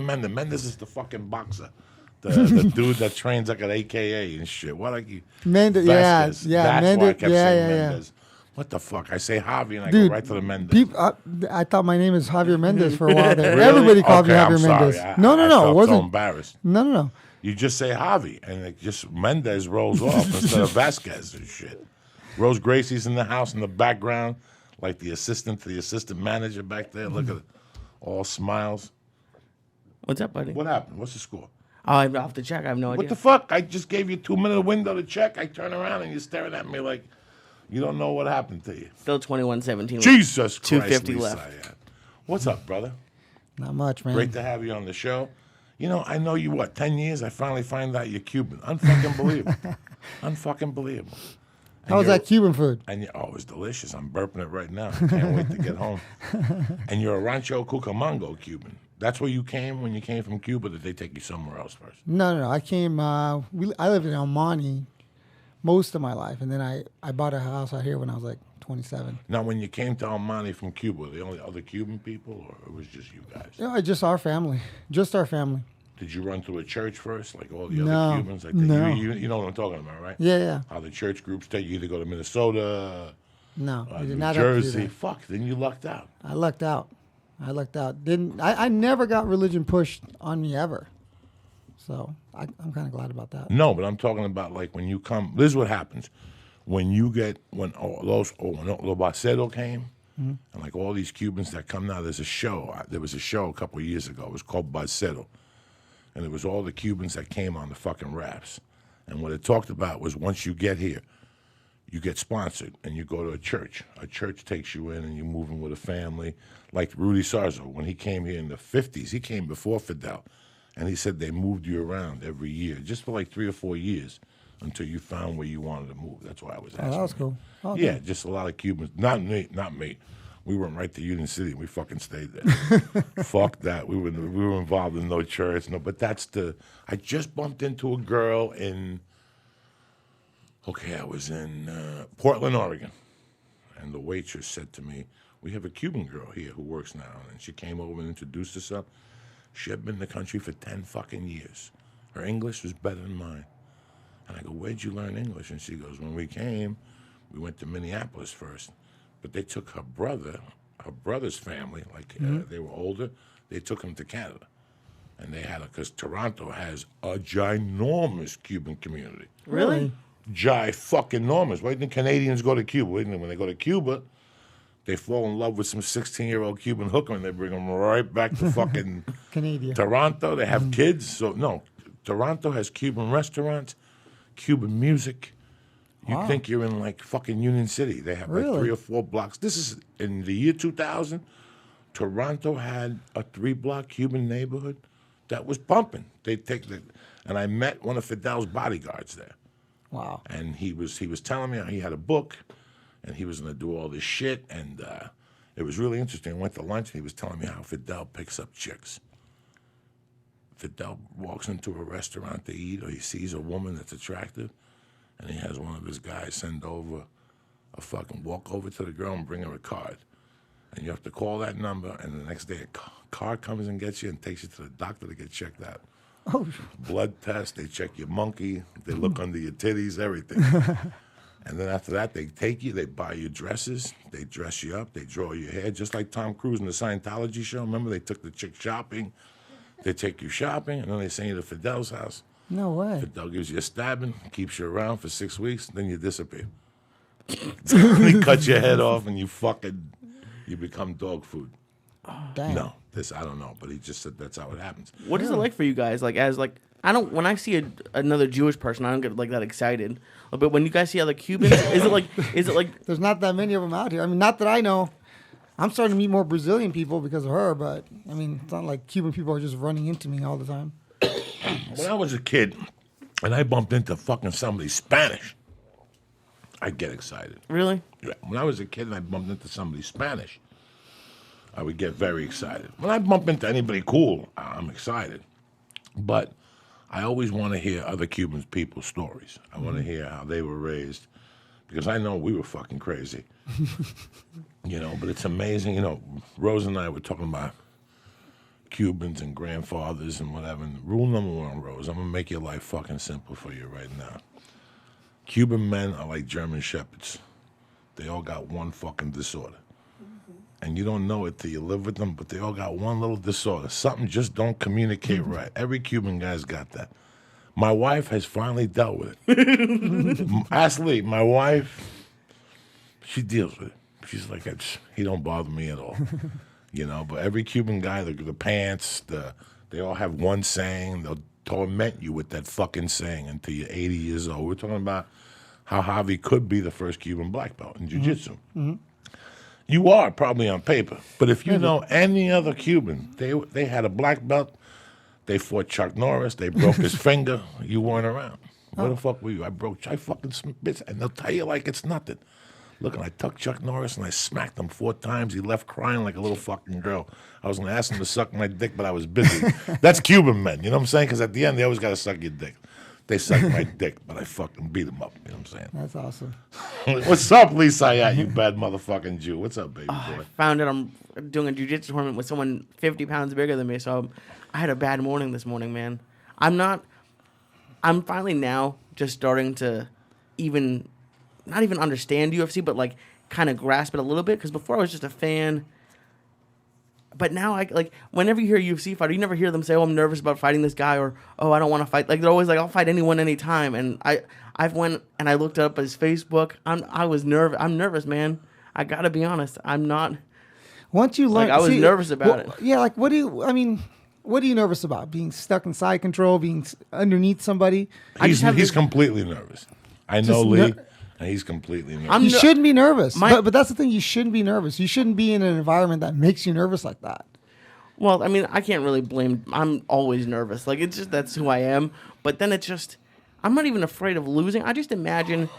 Mendes? Mendes is the fucking boxer. The dude that trains like an AKA and shit. What like you? Mendes, Vasquez. yeah. That's Mendes, why I kept saying yeah. Mendes. What the fuck? I say Javi and I Dude, go right to the Mendes. I thought my name is Javier Mendez for a while there. Really? Everybody called me Okay, Javier I'm sorry. Mendez. I No. felt It wasn't. so embarrassed. No. You just say Javi, and it just Mendes rolls off instead of Vasquez and shit. Rose Gracie's in the house in the background, like the assistant to the assistant manager back there. Look at it, all smiles. What's up, buddy? What happened? What's the score? Oh, I have to check. I have no idea. What the fuck? I just gave you a 2-minute window to check. I turn around and you're staring at me like you don't know what happened to you. Still 21-17. Jesus Christ, 250 Lee left. Syatt. What's up, brother? Not much, man. Great to have you on the show. You know, I know you, 10 years? I finally find out you're Cuban. Unfucking believable. Unfucking believable. How was that Cuban food? And oh, it's delicious. I'm burping it right now. I can't wait to get home. And you're a Rancho Cucamonga Cuban. That's where you came when you came from Cuba? Did they take you somewhere else first? No. I came, I lived in El Monte most of my life. And then I bought a house out here when I was like 27. Now, when you came to El Monte from Cuba, were the only other Cuban people, or it was just you guys? Yeah, just our family. Just our family. Did you run through a church first, like all the No, other Cubans? Like no. You know what I'm talking about, right? Yeah. How the church groups take you either go to Minnesota, No, we did New not have to do Jersey. that. Fuck, then you lucked out. I lucked out. I never got religion pushed on me ever. So I'm kind of glad about that. No, but I'm talking about like when you come. This is what happens when you get when Lobacero came, and like all these Cubans that come now. There's a show. There was a show a couple of years ago. It was called Bacero, and it was all the Cubans that came on the fucking raps. And what it talked about was once you get here, you get sponsored and you go to a church. A church takes you in and you move in with a family. Like Rudy Sarzo, when he came here in the 50s, he came before Fidel. And he said they moved you around every year, just for like 3 or 4 years until you found where you wanted to move. That's why I was asking. Oh, that was you. cool. Oh, Yeah, good. just a lot of Cubans. Not me. We went right to Union City. We fucking stayed there. Fuck that. We were involved in no church. No, but I just bumped into a girl in, I was in Portland, Oregon. And the waitress said to me, we have a Cuban girl here who works now. And she came over and introduced herself. She had been in the country for 10 fucking years. Her English was better than mine. And I go, where'd you learn English? And she goes, when we came, we went to Minneapolis first. But they took her brother's family, they were older, they took him to Canada. And they had because Toronto has a ginormous Cuban community. Really? Fucking-normous. Why didn't Canadians go to Cuba? When they go to Cuba, they fall in love with some 16-year-old Cuban hooker and they bring them right back to fucking Canada. Toronto. They have kids. So, no, Toronto has Cuban restaurants, Cuban music. You think you're in like fucking Union City. They have like 3 or 4 blocks. This is in the year 2000. Toronto had a 3-block Cuban neighborhood that was pumping. And I met one of Fidel's bodyguards there. Wow. And he was telling me how he had a book, and he was going to do all this shit. And it was really interesting. I went to lunch, and he was telling me how Fidel picks up chicks. Fidel walks into a restaurant to eat, or he sees a woman that's attractive, and he has one of his guys send over walk over to the girl and bring her a card. And you have to call that number, and the next day a car comes and gets you and takes you to the doctor to get checked out. Oh. Blood test, they check your monkey, they look under your titties, everything. And then after that, they take you, they buy you dresses, they dress you up, they draw your hair, just like Tom Cruise in the Scientology show. Remember, they took the chick shopping, they take you shopping, and then they send you to Fidel's house. No way. Fidel gives you a stabbing, keeps you around for 6 weeks, then you disappear. He cuts your head off and you become dog food. Damn. No, I don't know, but he just said that's how it happens. What is it like for you guys? Like, when I see another Jewish person, I don't get like that excited. But when you guys see other Cubans, is it like? There's not that many of them out here. I mean, not that I know. I'm starting to meet more Brazilian people because of her, but I mean, it's not like Cuban people are just running into me all the time. When I was a kid and I bumped into fucking somebody Spanish, I'd get excited. Really? Yeah. When I was a kid and I bumped into somebody Spanish, I would get very excited. When I bump into anybody cool, I'm excited. But I always want to hear other Cuban people's stories. I want to hear how they were raised, because I know we were fucking crazy. But it's amazing. Rose and I were talking about, Cubans and grandfathers and whatever. And rule number one, Rose, I'm going to make your life fucking simple for you right now. Cuban men are like German shepherds. They all got one fucking disorder. And you don't know it till you live with them, but they all got one little disorder. Something just don't communicate right. Every Cuban guy's got that. My wife has finally dealt with it. Ask Lee, my wife, she deals with it. She's like, he don't bother me at all. You know, but every Cuban guy, the pants, they all have one saying. They'll torment you with that fucking saying until you're 80 years old. We're talking about how Javi could be the first Cuban black belt in jiu-jitsu. Mm-hmm. You are probably on paper, but if you know any other Cuban, they had a black belt, they fought Chuck Norris, they broke his finger, you weren't around. Where the fuck were you? I fucking bits, and they'll tell you like it's nothing. Look, I tucked Chuck Norris and I smacked him 4 times. He left crying like a little fucking girl. I was going to ask him to suck my dick, but I was busy. That's Cuban men, you know what I'm saying? Because at the end, they always got to suck your dick. They sucked my dick, but I fucking beat him up, you know what I'm saying? That's awesome. What's up, Lee Syatt, you bad motherfucking Jew? What's up, baby boy? I found out I'm doing a jiu-jitsu tournament with someone 50 pounds bigger than me, so I had a bad morning this morning, man. I'm finally now just starting to not even understand UFC, but like kind of grasp it a little bit, because before I was just a fan. But now, whenever you hear a UFC fighter, you never hear them say, "Oh, I'm nervous about fighting this guy," or "Oh, I don't want to fight." Like they're always like, "I'll fight anyone, anytime." And I've went and I looked up his Facebook. I was nervous. I'm nervous, man. I gotta be honest. I'm not. Once you learn, I was nervous about it. Yeah, like what are you nervous about? Being stuck in side control, being underneath somebody? He's completely nervous. I know Lee. And he's completely nervous. You shouldn't be nervous. But that's the thing. You shouldn't be nervous. You shouldn't be in an environment that makes you nervous like that. Well, I mean, I can't really blame. I'm always nervous. Like, it's just that's who I am. But then it's just, I'm not even afraid of losing. I just imagine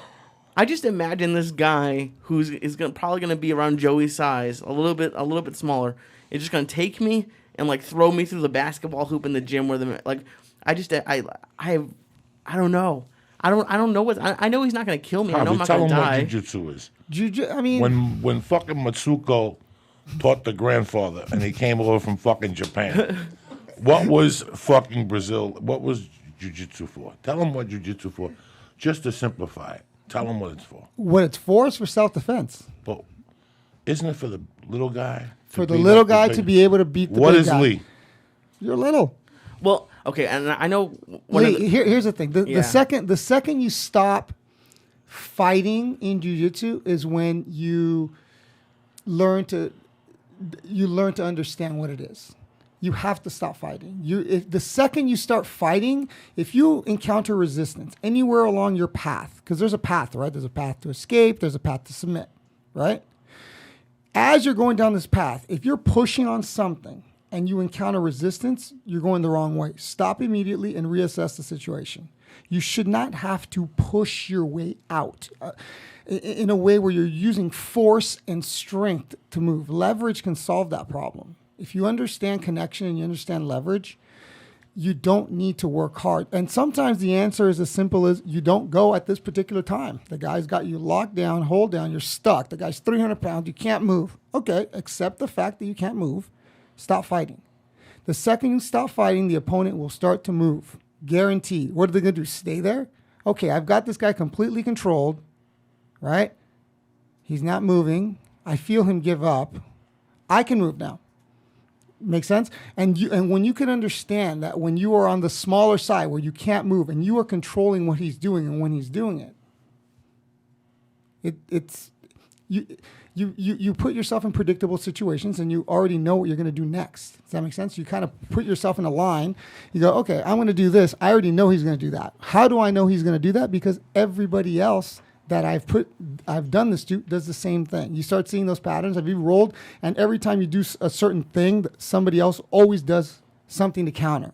this guy probably gonna be around Joey's size, a little bit smaller. It's just gonna take me and like throw me through the basketball hoop in the gym where I don't know. I don't know I know he's not going to kill me. I know I'm not going to die. Tell him what jiu-jitsu is. I mean, when fucking Matsuko taught the grandfather and he came over from fucking Japan, what was fucking Brazil? What was jiu-jitsu for? Tell him what jiu-jitsu for, just to simplify it. Tell him what it's for. What it's for is for self-defense. But isn't it for the little guy? For the little guy to be able to beat the big guy. What is Lee? You're little. Well, okay, and I know. Here's the thing: the second you stop fighting in jiu-jitsu is when you learn to understand what it is. You have to stop fighting. The second you start fighting, if you encounter resistance anywhere along your path, because there's a path, right? There's a path to escape. There's a path to submit, right? As you're going down this path, if you're pushing on something and you encounter resistance, you're going the wrong way. Stop immediately and reassess the situation. You should not have to push your way out in a way where you're using force and strength to move. Leverage can solve that problem. If you understand connection and you understand leverage, you don't need to work hard. And sometimes the answer is as simple as you don't go at this particular time. The guy's got you locked down, hold down, you're stuck. The guy's 300 pounds, you can't move. Okay, accept the fact that you can't move. Stop fighting. The second you stop fighting, the opponent will start to move. Guaranteed. What are they going to do? Stay there? Okay, I've got this guy completely controlled, right? He's not moving. I feel him give up. I can move now. Make sense? And when you can understand that when you are on the smaller side where you can't move and you are controlling what he's doing and when he's doing it, you put yourself in predictable situations and you already know what you're going to do next. Does that make sense? You kind of put yourself in a line. You go, okay, I'm going to do this. I already know he's going to do that. How do I know he's going to do that? Because everybody else that I've done this to does the same thing. You start seeing those patterns. Have you rolled? And every time you do a certain thing, somebody else always does something to counter.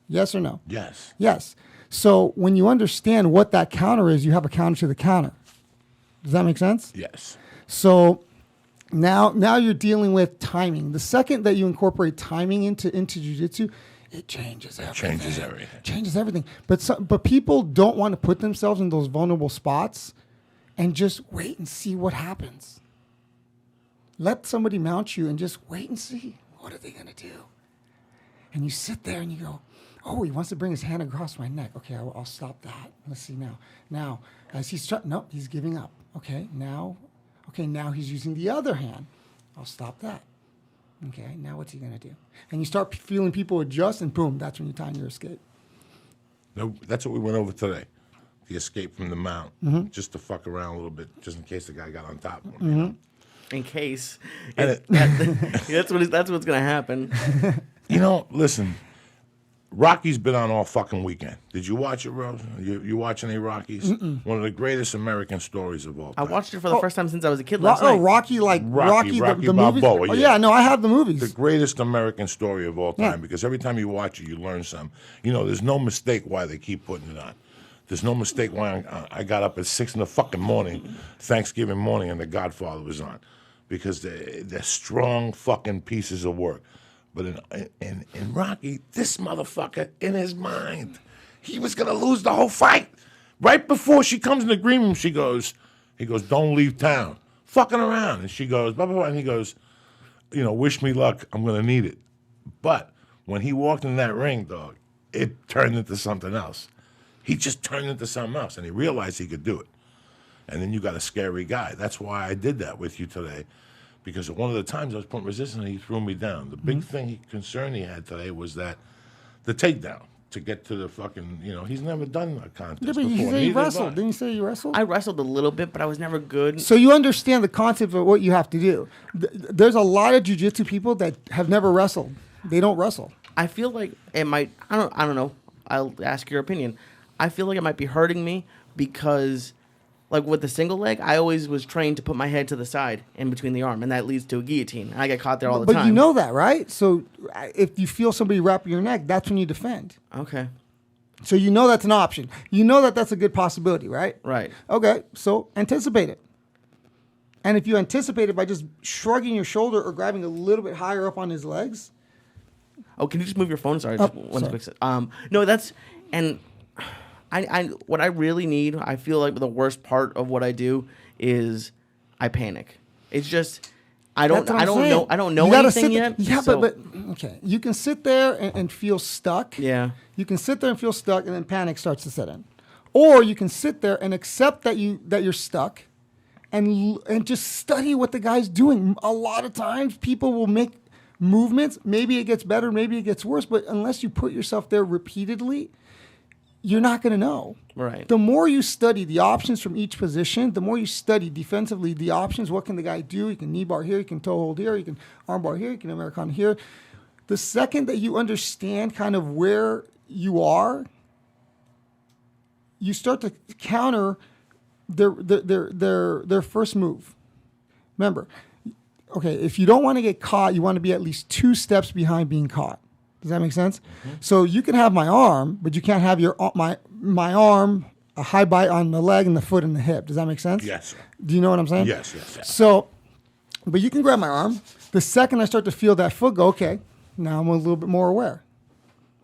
Yes or no? Yes. Yes. So when you understand what that counter is, you have a counter to the counter. Does that make sense? Yes. So now you're dealing with timing. The second that you incorporate timing into jiu-jitsu, it changes everything. Changes everything. But people don't want to put themselves in those vulnerable spots and just wait and see what happens. Let somebody mount you and just wait and see. What are they going to do? And you sit there and you go, oh, he wants to bring his hand across my neck. Okay, I'll stop that. Let's see now. Now, as he's trying, nope, he's giving up. Okay, now he's using the other hand. I'll stop that. Okay, now what's he going to do? And you start feeling people adjust, and boom, that's when you time your escape. No, that's what we went over today. The escape from the mount. Mm-hmm. Just to fuck around a little bit, just in case the guy got on top of him. You know? In case. That's what's going to happen. You know, listen, Rocky's been on all fucking weekend. Did you watch it, Rose? You watch any Rockies? One of the greatest American stories of all time. I watched it for the first time since I was a kid last night. Rocky, Rocky the movies? Balboa, Oh, yeah, no, I have the movies. The greatest American story of all time, Yeah. because every time you watch it, you learn something. You know, there's no mistake why they keep putting it on. There's no mistake why I got up at 6 in the fucking morning, Thanksgiving morning, and The Godfather was on. Because they're strong fucking pieces of work. But in Rocky, this motherfucker, in his mind, he was going to lose the whole fight. Right before she comes in the green room, he goes, don't leave town. Fucking around. And she goes, blah, blah, blah. And he goes, wish me luck. I'm going to need it. But when he walked in that ring, dog, it turned into something else. He just turned into something else. And he realized he could do it. And then you got a scary guy. That's why I did that with you today. Because one of the times I was putting resistance, he threw me down. The big concern he had today was that the takedown to get to the fucking, he's never done a contest Yeah, but before. you say you wrestled. Didn't you say you wrestled? I wrestled a little bit, but I was never good. So you understand the concept of what you have to do. There's a lot of jiu-jitsu people that have never wrestled. They don't wrestle. I feel like it might. I don't know. I'll ask your opinion. I feel like it might be hurting me because, like with the single leg, I always was trained to put my head to the side in between the arm, and that leads to a guillotine. I get caught there all the time. But you know that, right? So if you feel somebody wrapping your neck, that's when you defend. Okay. So you know that's an option. You know that that's a good possibility, right? Right. Okay, so anticipate it. And if you anticipate it by just shrugging your shoulder or grabbing a little bit higher up on his legs. Oh, can you just move your phone? Sorry, just one quick. No, that's and. What I really need, I feel like the worst part of what I do is I panic. It's just I don't know anything yet. Yeah, so. but okay, you can sit there and feel stuck. Yeah, you can sit there and feel stuck, and then panic starts to set in. Or you can sit there and accept that you're stuck, and just study what the guy's doing. A lot of times, people will make movements. Maybe it gets better, maybe it gets worse. But unless you put yourself there repeatedly, you're not going to know. Right. The more you study the options from each position, the more you study defensively the options. What can the guy do? He can knee bar here, he can toe hold here, he can arm bar here, he can Americana here. The second that you understand kind of where you are, you start to counter their first move. Remember, okay, if you don't want to get caught, you want to be at least 2 steps behind being caught. Does that make sense? Mm-hmm. So you can have my arm, but you can't have my arm, a high bite on the leg and the foot and the hip. Does that make sense? Yes, sir. Do you know what I'm saying? Yes. So, but you can grab my arm. The second I start to feel that foot go, okay, now I'm a little bit more aware.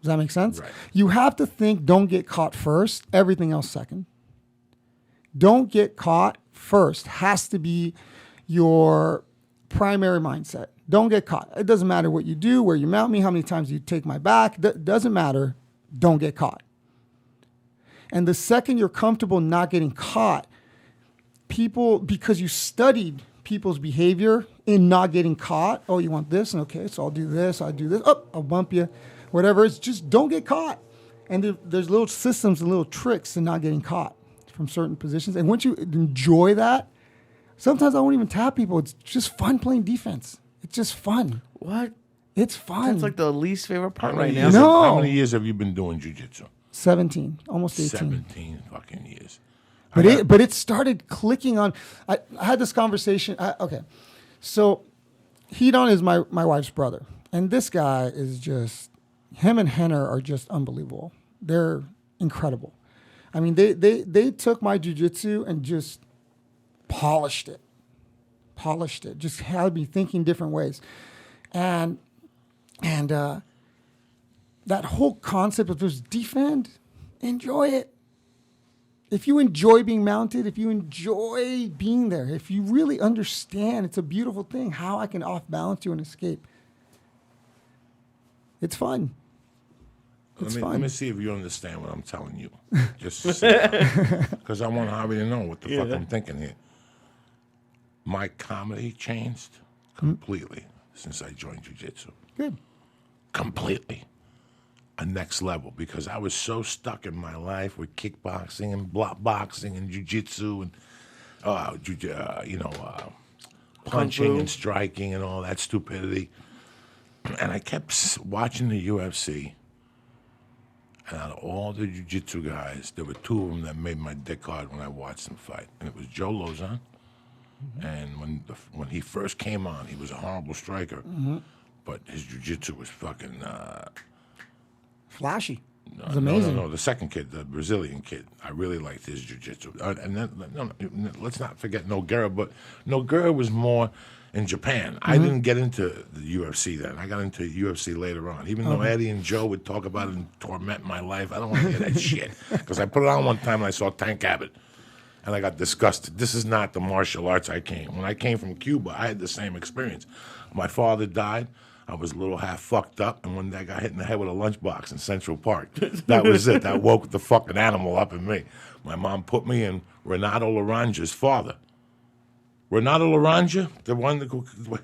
Does that make sense? Right. You have to think, don't get caught first, everything else second. Don't get caught first. Has to be your primary mindset. Don't get caught. It doesn't matter what you do, where you mount me, how many times you take my back. Doesn't matter. Don't get caught. And the second you're comfortable not getting caught, people, because you studied people's behavior in not getting caught. Oh, you want this? Okay, so I'll do this. I'll do this. Oh, I'll bump you. Whatever. It's just don't get caught. And there's little systems and little tricks in not getting caught from certain positions. And once you enjoy that, sometimes I won't even tap people. It's just fun playing defense. It's just fun. What? It's fun. That's like the least favorite part right now. No. How many years have you been doing jiu-jitsu? 17, almost 18. 17 fucking years. But it started clicking on. I had this conversation. Okay, so Hedon is my wife's brother, and this guy is just, him and Henner are just unbelievable. They're incredible. I mean, they took my jiu-jitsu and just polished it. Just had me thinking different ways, and that whole concept of just defend, enjoy it. If you enjoy being mounted, if you enjoy being there, if you really understand, it's a beautiful thing how I can off balance you and escape. It's fun. Let me see if you understand what I'm telling you. Just because I want Javi to know what the fuck I'm thinking here. My comedy changed completely since I joined jiu-jitsu. Good. Completely. A next level, because I was so stuck in my life with kickboxing and block boxing and jiu-jitsu and punching and striking and all that stupidity. And I kept watching the UFC. And out of all the jiu-jitsu guys, there were two of them that made my dick hard when I watched them fight. And it was Joe Lozon. And when he first came on, he was a horrible striker. But his jiu-jitsu was fucking... flashy. It was amazing. No. The second kid, the Brazilian kid, I really liked his jiu-jitsu. And then, let's not forget Nogueira, but Nogueira was more in Japan. I didn't get into the UFC then. I got into UFC later on. Even though Eddie and Joe would talk about it and torment my life, I don't want to hear that shit. Because I put it on one time and I saw Tank Abbott. And I got disgusted. This is not the martial arts I came. When I came from Cuba, I had the same experience. My father died. I was a little half fucked up, and one day I got hit in the head with a lunchbox in Central Park. That was it. That woke the fucking animal up in me. My mom put me in Renato Laranja's father. Renato Laranja,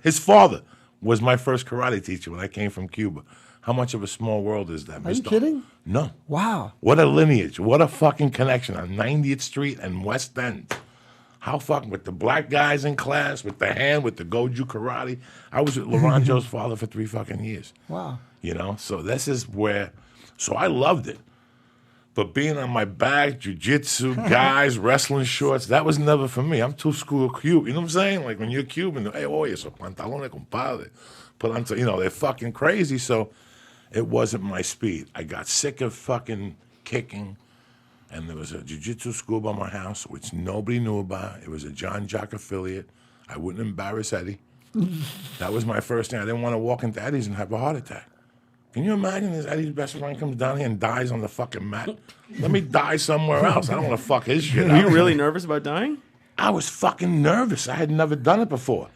his father was my first karate teacher when I came from Cuba. How much of a small world is that, Are you kidding? No. Wow. What a lineage. What a fucking connection on 90th Street and West End. How fucking, with the black guys in class, with the hand, with the Goju karate. I was with Laranjo's father for 3 fucking years. Wow. You know, so this is where, so I loved it. But being on my back, jiu-jitsu, guys, wrestling shorts, that was never for me. I'm too school Cuban. You know what I'm saying? Like when you're Cuban, hey, oye, esos pantalones, compadre. Put on, they're fucking crazy. So it wasn't my speed. I got sick of fucking kicking. And there was a jiu-jitsu school by my house, which nobody knew about. It was a John Jock affiliate. I wouldn't embarrass Eddie. That was my first thing. I didn't want to walk into Eddie's and have a heart attack. Can you imagine this Eddie's best friend comes down here and dies on the fucking mat? Let me die somewhere else. I don't want to fuck his shit Were up. you really nervous about dying? I was fucking nervous. I had never done it before.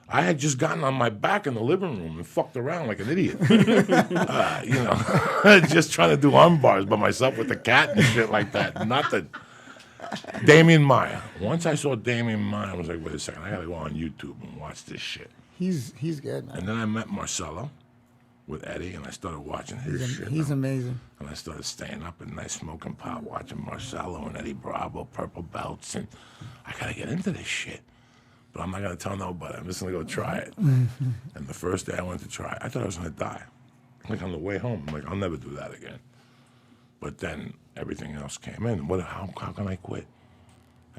I had just gotten on my back in the living room and fucked around like an idiot. Just trying to do arm bars by myself with the cat and shit like that. Nothing. Damian Maya. Once I saw Damian Maya, I was like, wait a second, I gotta go on YouTube and watch this shit. He's good, man. And then I met Marcelo with Eddie, and I started watching his shit. He's amazing. And I started staying up at night smoking pot, watching Marcelo and Eddie Bravo, purple belts, and I gotta get into this shit. But I'm not going to tell nobody. I'm just going to go try it. And the first day I went to try it, I thought I was going to die. Like on the way home, I'm like, I'll never do that again. But then everything else came in. How can I quit?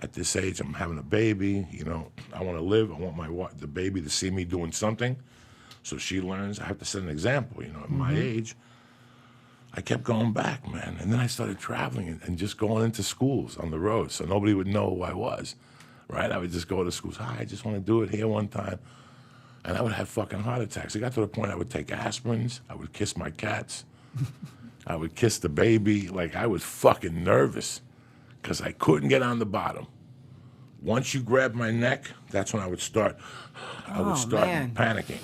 At this age, I'm having a baby. I want to live. I want the baby to see me doing something. So she learns. I have to set an example. At my age, I kept going back, man. And then I started traveling and just going into schools on the road so nobody would know who I was. Right? I would just go to schools. Hi, I just want to do it here one time. And I would have fucking heart attacks. It got to the point I would take aspirins. I would kiss my cats. I would kiss the baby. Like, I was fucking nervous because I couldn't get on the bottom. Once you grab my neck, that's when I would start panicking.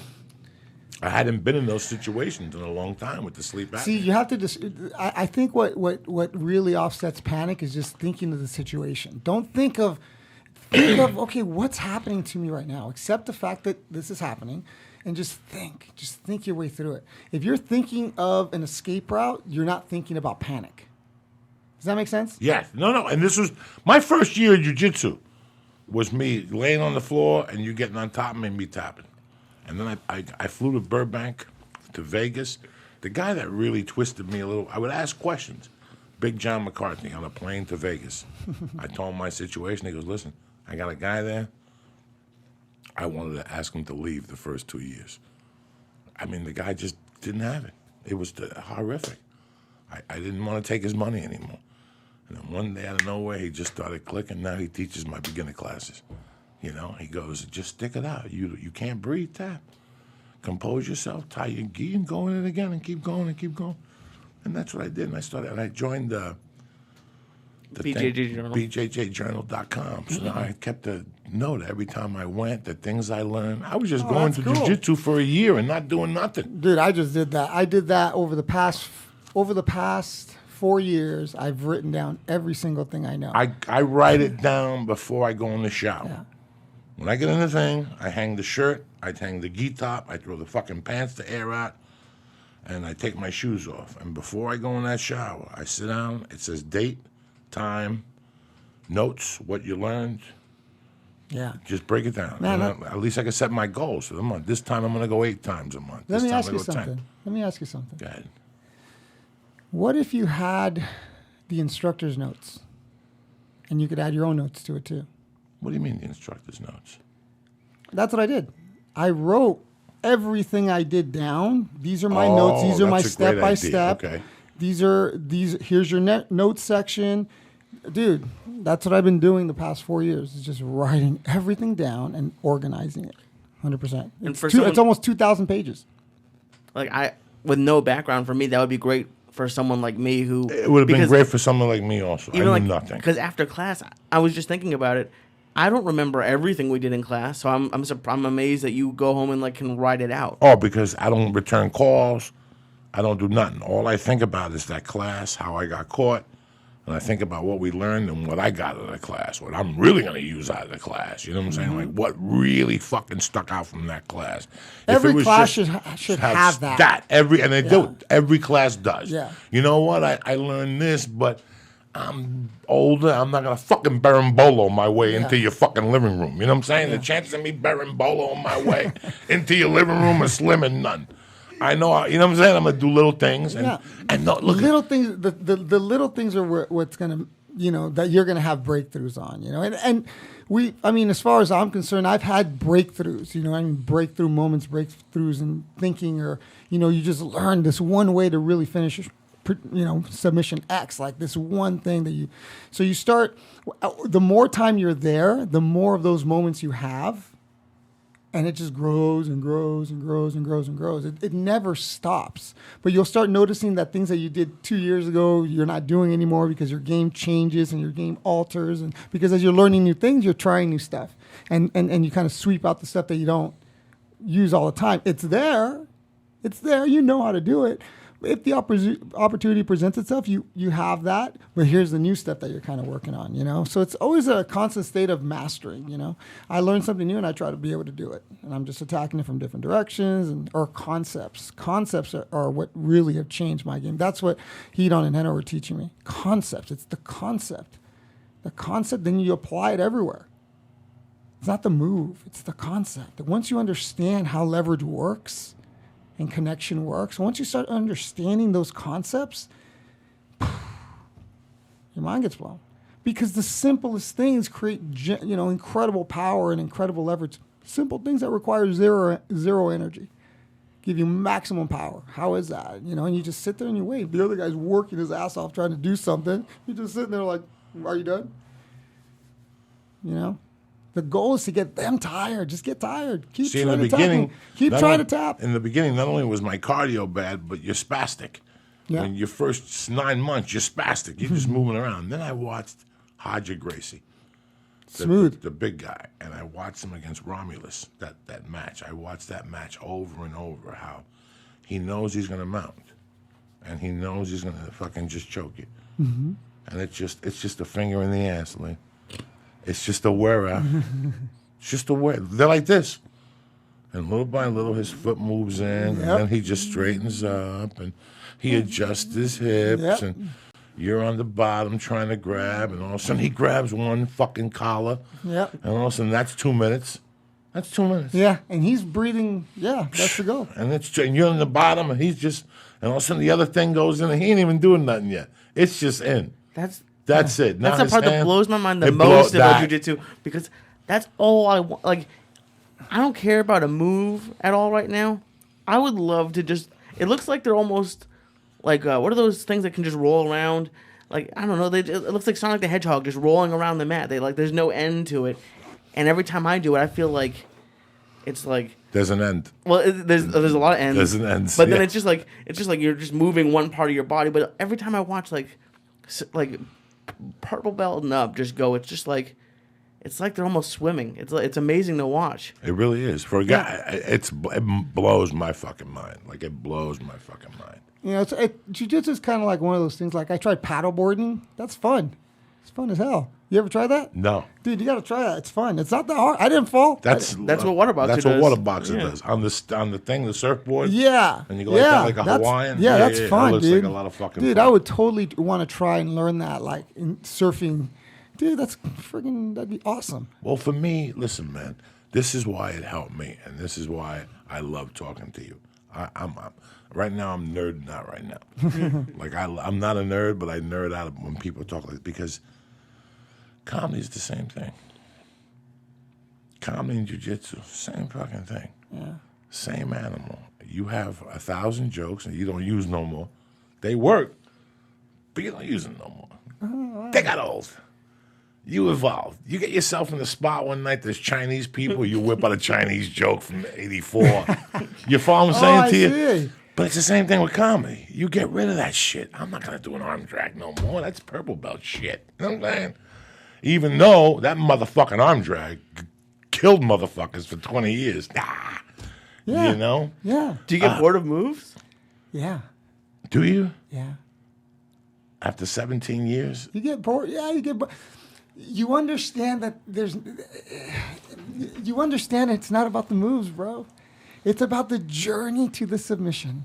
I hadn't been in those situations in a long time with the sleep apnea. See, you have to I think what really offsets panic is just thinking of the situation. Don't think of, okay, what's happening to me right now? Accept the fact that this is happening and just think your way through it. If you're thinking of an escape route, you're not thinking about panic. Does that make sense? Yes. No. And this was my first year of jiu-jitsu was me laying on the floor and you getting on top of me and me tapping. And then I flew to Burbank, to Vegas. The guy that really twisted me a little, I would ask questions. Big John McCarthy on a plane to Vegas. I told him my situation. He goes, listen, I got a guy there. I wanted to ask him to leave the first 2 years. I mean, the guy just didn't have it. It was horrific. I didn't want to take his money anymore. And then one day out of nowhere, he just started clicking. Now he teaches my beginner classes. He goes, just stick it out. You can't breathe, tap. Compose yourself, tie your gi, and go in it again, and keep going and keep going. And that's what I did. And I joined the BJJ Journal. BJJjournal.com. So now I kept a note every time I went, the things I learned. I was just going to jiu-jitsu for a year and not doing nothing. Dude, I just did that. I did that over the past over the past 4 years, I've written down every single thing I know. I write it down before I go in the shower. Yeah. When I get in the thing, I hang the shirt, I hang the gi top, I throw the fucking pants to air out, and I take my shoes off. And before I go in that shower, I sit down. It says date, time, notes, what you learned. Yeah. Just break it down. Man, at least I can set my goals for the month. This time I'm going to go 8 times a month. Let This me time ask I you go 10. something. Let me ask you something. Go ahead. What if you had the instructor's notes and you could add your own notes to it too? What do you mean the instructor's notes? That's what I did. I wrote everything I did down. These are my notes. These are my that's a great step by idea. step. Okay. Here's your notes section. Dude, that's what I've been doing the past 4 years. Is just writing everything down and organizing it. 100%. And for It's almost 2,000 pages. Like with no background, for me, that would be great for someone like me who. It would have been great for someone like me also. I Even knew like nothing. because after class, I was just thinking about it. I don't remember everything we did in class, so I'm amazed that you go home and like can write it out. Oh, because I don't return calls. I don't do nothing. All I think about is that class, how I got caught, and I think about what we learned and what I got out of the class, what I'm really going to use out of the class. You know what I'm saying? Like, what really fucking stuck out from that class. Every class should have that. Every class does. Yeah. You know what? I learned this, but I'm older. I'm not going to fucking berimbolo my way into your fucking living room. You know what I'm saying? The chances of me berimbolo my way into your living room are slim and none. I know, you know what I'm saying? I'm going to do little things. And no, look. Little things, the little things are what's going to, that you're going to have breakthroughs on, And as far as I'm concerned, I've had breakthroughs, breakthrough moments, breakthroughs in thinking, or, you just learn this one way to really finish, submission X, like this one thing so you start, the more time you're there, the more of those moments you have, and it just grows and grows and grows and grows and grows. It never stops. But you'll start noticing that things that you did 2 years ago, you're not doing anymore because your game changes and your game alters. And because as you're learning new things, you're trying new stuff. And you kind of sweep out the stuff that you don't use all the time. It's there. You know how to do it. If the opportunity presents itself, you have that. But here's the new stuff that you're kind of working on, So it's always a constant state of mastering, I learn something new and I try to be able to do it. And I'm just attacking it from different directions or concepts. Concepts are what really have changed my game. That's what Hedon and Henno were teaching me. Concepts. It's the concept. The concept, then you apply it everywhere. It's not the move. It's the concept. Once you understand how leverage works, and connection works. Once you start understanding those concepts, your mind gets blown. Because the simplest things create, incredible power and incredible leverage. Simple things that require zero energy give you maximum power. How is that? And you just sit there and you wait. The other guy's working his ass off trying to do something. You're just sitting there like, are you done? The goal is to get them tired. Just get tired. Keep trying to tap. In the beginning, not only was my cardio bad, but you're spastic. Yeah. In your first 9 months, you're spastic. You're just moving around. Then I watched Gracie. Smooth. The big guy. And I watched him against Romulus, that match. I watched that match over and over, how he knows he's going to mount. And he knows he's going to fucking just choke you. Mm-hmm. And it's just a finger in the ass, Lee. It's just a wear out. It's just a wear. They're like this. And little by little, his foot moves in, and then he just straightens up, and he adjusts his hips, and you're on the bottom trying to grab, and all of a sudden he grabs one fucking collar, and all of a sudden that's 2 minutes. That's 2 minutes. Yeah, and he's breathing. Yeah, that's the goal. And you're on the bottom, and and all of a sudden the other thing goes in, and he ain't even doing nothing yet. It's just in. That's it. Now that's the part that blows my mind the most about jiu-jitsu, because that's all I want. Like, I don't care about a move at all right now. I would love to just. It looks like they're almost like what are those things that can just roll around? Like, I don't know. It looks like Sonic the Hedgehog just rolling around the mat. There's no end to it, and every time I do it, I feel like it's like there's an end. Well, there's a lot of ends. There's an end. But then it's just like you're just moving one part of your body. But every time I watch like purple belt and up just go, it's like they're almost swimming. It's amazing to watch. It really is. For a guy, it blows my fucking mind. Like, it blows my fucking mind. You know, jiu-jitsu is kind of like one of those things. Like I tried paddleboarding. That's fun. It's fun as hell. You ever try that? No. Dude, you got to try that. It's fun. It's not that hard. I didn't fall. That's what water boxing does. That's what water boxing does. On the thing, the surfboard. Yeah. And you go like that, like a Hawaiian. Yeah, that's fun, that looks dude. like a lot of fucking dude, fun. I would totally want to try and learn that, like in surfing. Dude, that'd be awesome. Well, for me, listen, man, this is why it helped me, and this is why I love talking to you. I'm right now, I'm nerding out right now. Like, I'm not a nerd, but I nerd out when people talk like this, because comedy is the same thing. Comedy and jiu-jitsu, same fucking thing. Yeah. Same animal. You have 1,000 jokes, and you don't use no more. They work, but you don't use them no more. They got old. You evolved. You get yourself in the spot one night, there's Chinese people, you whip out a Chinese joke from 84. You follow what I'm saying to you? See. But it's the same thing with comedy. You get rid of that shit. I'm not going to do an arm drag no more. That's purple belt shit. You know what I'm saying? Even though that motherfucking arm drag killed motherfuckers for 20 years. Nah. Yeah. You know? Yeah. Do you get bored of moves? Yeah. Do you? Yeah. After 17 years? You get bored. Yeah, you get bored. You understand that you understand it's not about the moves, bro. It's about the journey to the submission.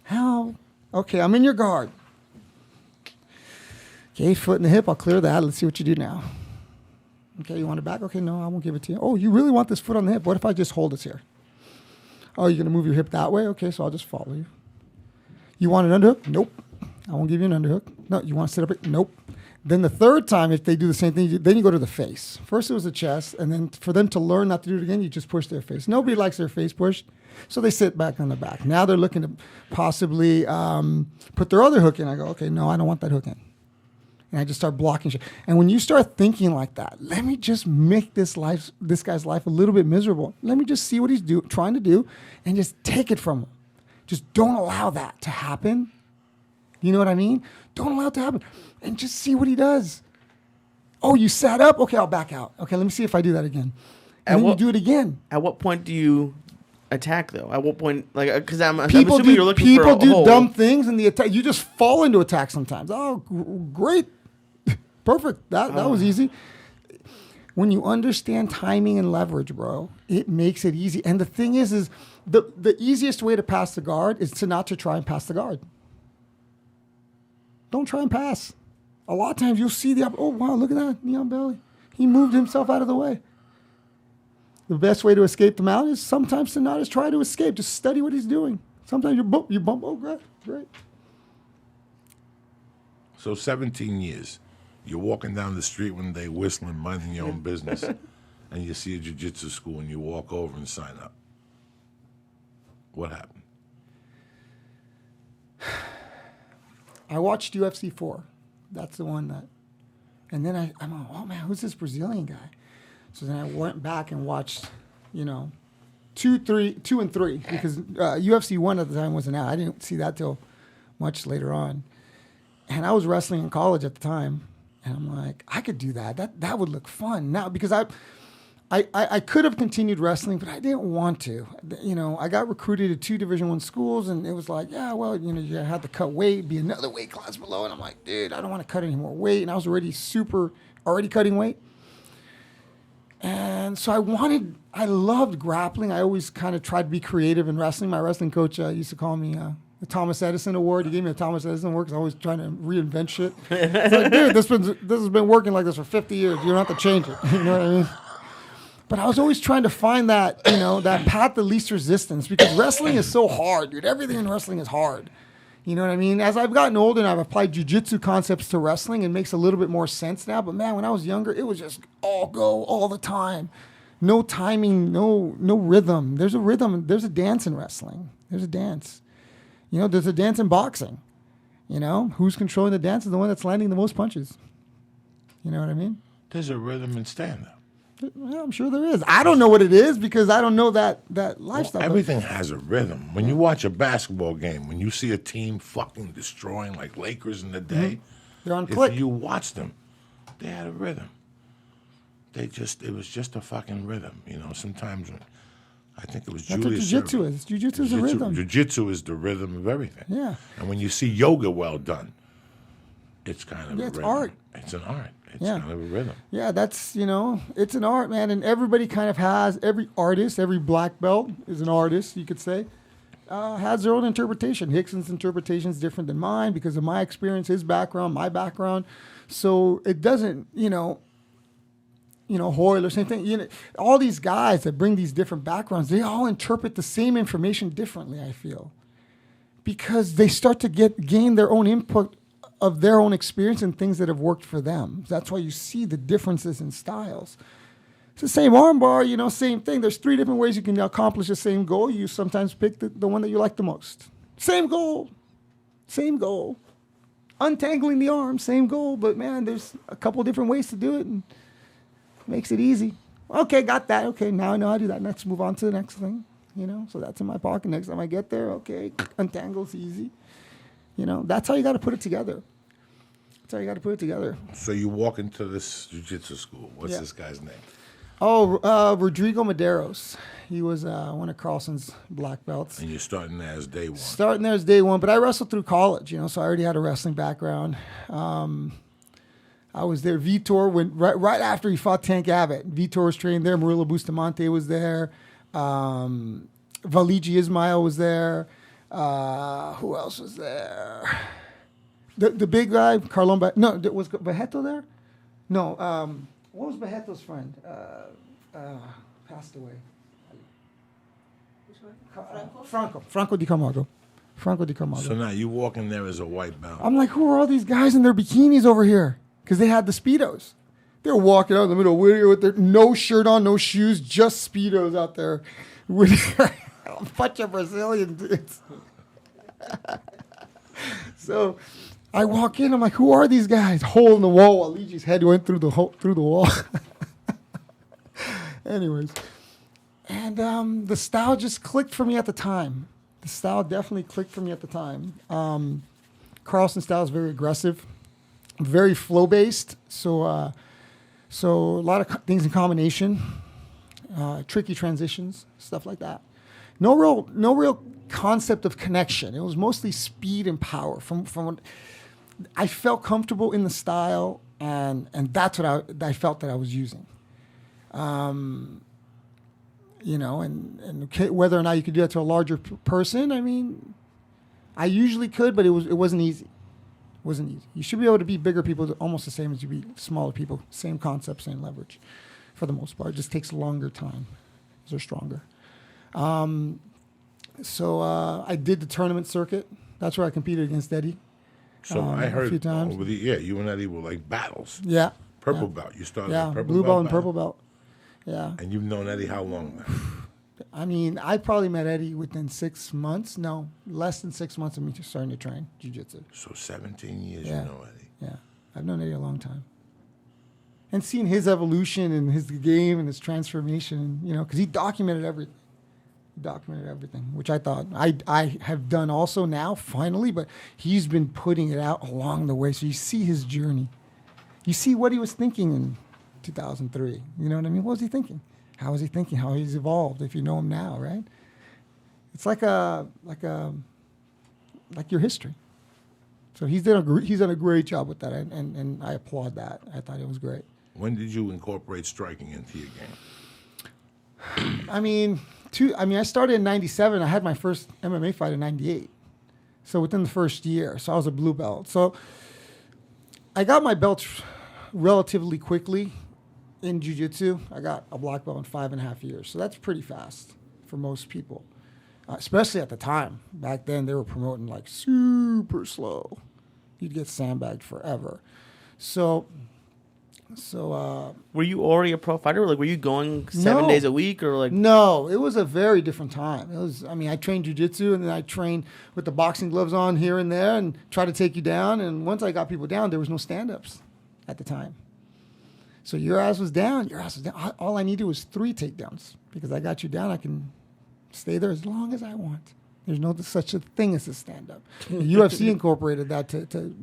How? Okay, I'm in your guard. Okay, foot in the hip. I'll clear that. Let's see what you do now. Okay, you want it back? Okay, no, I won't give it to you. Oh, you really want this foot on the hip? What if I just hold this here? Oh, you're going to move your hip that way? Okay, so I'll just follow you. You want an underhook? Nope. I won't give you an underhook. No, you want to sit up? Nope. Then the third time, if they do the same thing, then you go to the face. First it was the chest, and then for them to learn not to do it again, you just push their face. Nobody likes their face pushed, so they sit back on the back. Now they're looking to possibly put their other hook in. I go, okay, no, I don't want that hook in. And I just start blocking shit. And when you start thinking like that, let me just make this guy's life a little bit miserable. Let me just see what he's trying to do, and just take it from him. Just don't allow that to happen. You know what I mean? Don't allow it to happen. And just see what he does. Oh, you sat up? Okay, I'll back out. Okay, let me see if I do that again. And then you do it again. At what point do you attack, though? At what point? Like, because I'm People assuming you're looking for a do hole. dumb things in the attack. You just fall into attack sometimes. Oh, great. Perfect. That was easy. When you understand timing and leverage, bro, it makes it easy. And the thing is the easiest way to pass the guard is to try and pass the guard. Don't try and pass. A lot of times you'll see oh, wow, look at that, neon belly. He moved himself out of the way. The best way to escape the mount is sometimes to not just try to escape. Just study what he's doing. Sometimes you bump. Oh, great. So 17 years. You're walking down the street one day whistling, minding your own business, and you see a jiu-jitsu school and you walk over and sign up. What happened? I watched UFC 4. That's the one that... And then I'm like, oh, man, who's this Brazilian guy? So then I went back and watched, 2 and 3, because UFC 1 at the time wasn't out. I didn't see that till much later on. And I was wrestling in college at the time, and I'm like, I could do that. That would look fun. Now, because I could have continued wrestling, but I didn't want to. I got recruited to 2 Division I schools, and it was like, yeah, well, you had to cut weight, be another weight class below. And I'm like, dude, I don't want to cut any more weight. And I was already cutting weight. And so I loved grappling. I always kind of tried to be creative in wrestling. My wrestling coach used to call me the Thomas Edison Award. He gave me a Thomas Edison Award because I was trying to reinvent shit. It's like, dude, this has been working like this for 50 years. You don't have to change it. You know what I mean? But I was always trying to find that, that path of least resistance, because wrestling is so hard, dude. Everything in wrestling is hard. You know what I mean? As I've gotten older and I've applied jiu-jitsu concepts to wrestling, it makes a little bit more sense now. But man, when I was younger, it was just all go all the time. No timing, no rhythm. There's a rhythm. There's a dance in wrestling. There's a dance. There's a dance in boxing. Who's controlling the dance is the one that's landing the most punches. You know what I mean? There's a rhythm in stand-up. Well, I'm sure there is. I don't know what it is because I don't know that lifestyle. Well, everything has a rhythm. When you watch a basketball game, when you see a team fucking destroying like Lakers in the day, they're on click. If you watch them, they had a rhythm. It was just a fucking rhythm. Sometimes I think it was That's Julius. what jiu-jitsu is. Jiu-jitsu is a rhythm. Jiu-jitsu is the rhythm of everything. Yeah. And when you see yoga well done, it's kind of a it's rhythm. art. It's an art. It's Yeah. kind of a rhythm. Yeah, that's, it's an art, man. And everybody kind of has, every artist, every black belt is an artist, you could say, has their own interpretation. Hickson's interpretation is different than mine because of my experience, his background, my background. So it doesn't, Hoyle or same thing. All these guys that bring these different backgrounds, they all interpret the same information differently, I feel. Because they start to gain their own input of their own experience and things that have worked for them. That's why you see the differences in styles. It's the same armbar, same thing. There's 3 different ways you can accomplish the same goal. You sometimes pick the one that you like the most. Same goal. Untangling the arm, same goal. But, man, there's a couple different ways to do it, and it makes it easy. Okay, got that. Okay, now I know how to do that. Let's move on to the next thing. So that's in my pocket. Next time I get there, okay, untangle's easy. That's how you got to put it together. So you walk into this jiu-jitsu school. What's this guy's name? Oh, Rodrigo Medeiros. He was one of Carlson's black belts. And you're starting there as day one. Starting there as day one, but I wrestled through college, so I already had a wrestling background. I was there. Vitor went right after he fought Tank Abbott. Vitor was trained there. Murillo Bustamante was there. Valigi Ismail was there. Who else was there? The big guy, Carlon. Was Bejeto there? No. What was Bejeto's friend? Passed away. Franco Di Camargo. So now you walk in there as a white belt. I'm like, who are all these guys in their bikinis over here? Because they had the Speedos. They were walking out in the middle with their no shirt on, no shoes, just Speedos out there with a bunch of Brazilian dudes. So I walk in, I'm like, who are these guys? Hole in the wall. Aligi's head went through the wall. Anyways. And the style just clicked for me at the time. The style definitely clicked for me at the time. Carlson style is very aggressive, very flow-based. So a lot of things in combination, tricky transitions, stuff like that. No real concept of connection. It was mostly speed and power. From what I felt comfortable in the style, and that's what I felt that I was using. And whether or not you could do that to a larger person, I mean, I usually could, but it wasn't easy. You should be able to beat bigger people almost the same as you beat smaller people. Same concept, same leverage, for the most part. It just takes a longer time. They're stronger. So I did the tournament circuit. That's where I competed against Eddie. So I heard a few times. you and Eddie were like battles. Yeah. Purple belt. You started with purple blue belt and purple belt. Yeah. And you've known Eddie how long now? I mean, I probably met Eddie within 6 months. No, less than 6 months of me just starting to train jiu-jitsu. So 17 years you know Eddie. Yeah. I've known Eddie a long time. And seeing his evolution and his game and his transformation, because he documented everything. Which I thought I have done also now, finally, but he's been putting it out along the way. So you see his journey. You see what he was thinking in 2003. You know what I mean? What was he thinking? How was he thinking? How he's evolved if you know him now, right? It's like your history. So he's done a great job with that, and I applaud that. I thought it was great. When did you incorporate striking into your game? I started in 97. I had my first MMA fight in 98. So within the first year. So I was a blue belt. So I got my belts relatively quickly in jiu-jitsu. I got a black belt in 5.5 years. So that's pretty fast for most people, especially at the time. Back then, they were promoting like super slow. You'd get sandbagged forever. So were you already a pro fighter? Like, were you going 7 days a week, or like? No, it was a very different time. I trained jiu-jitsu, and then I trained with the boxing gloves on here and there, and try to take you down. And once I got people down, there was no stand-ups at the time. So your ass was down. All I needed was 3 takedowns, because I got you down. I can stay there as long as I want. There's no such a thing as a stand-up. The UFC incorporated that to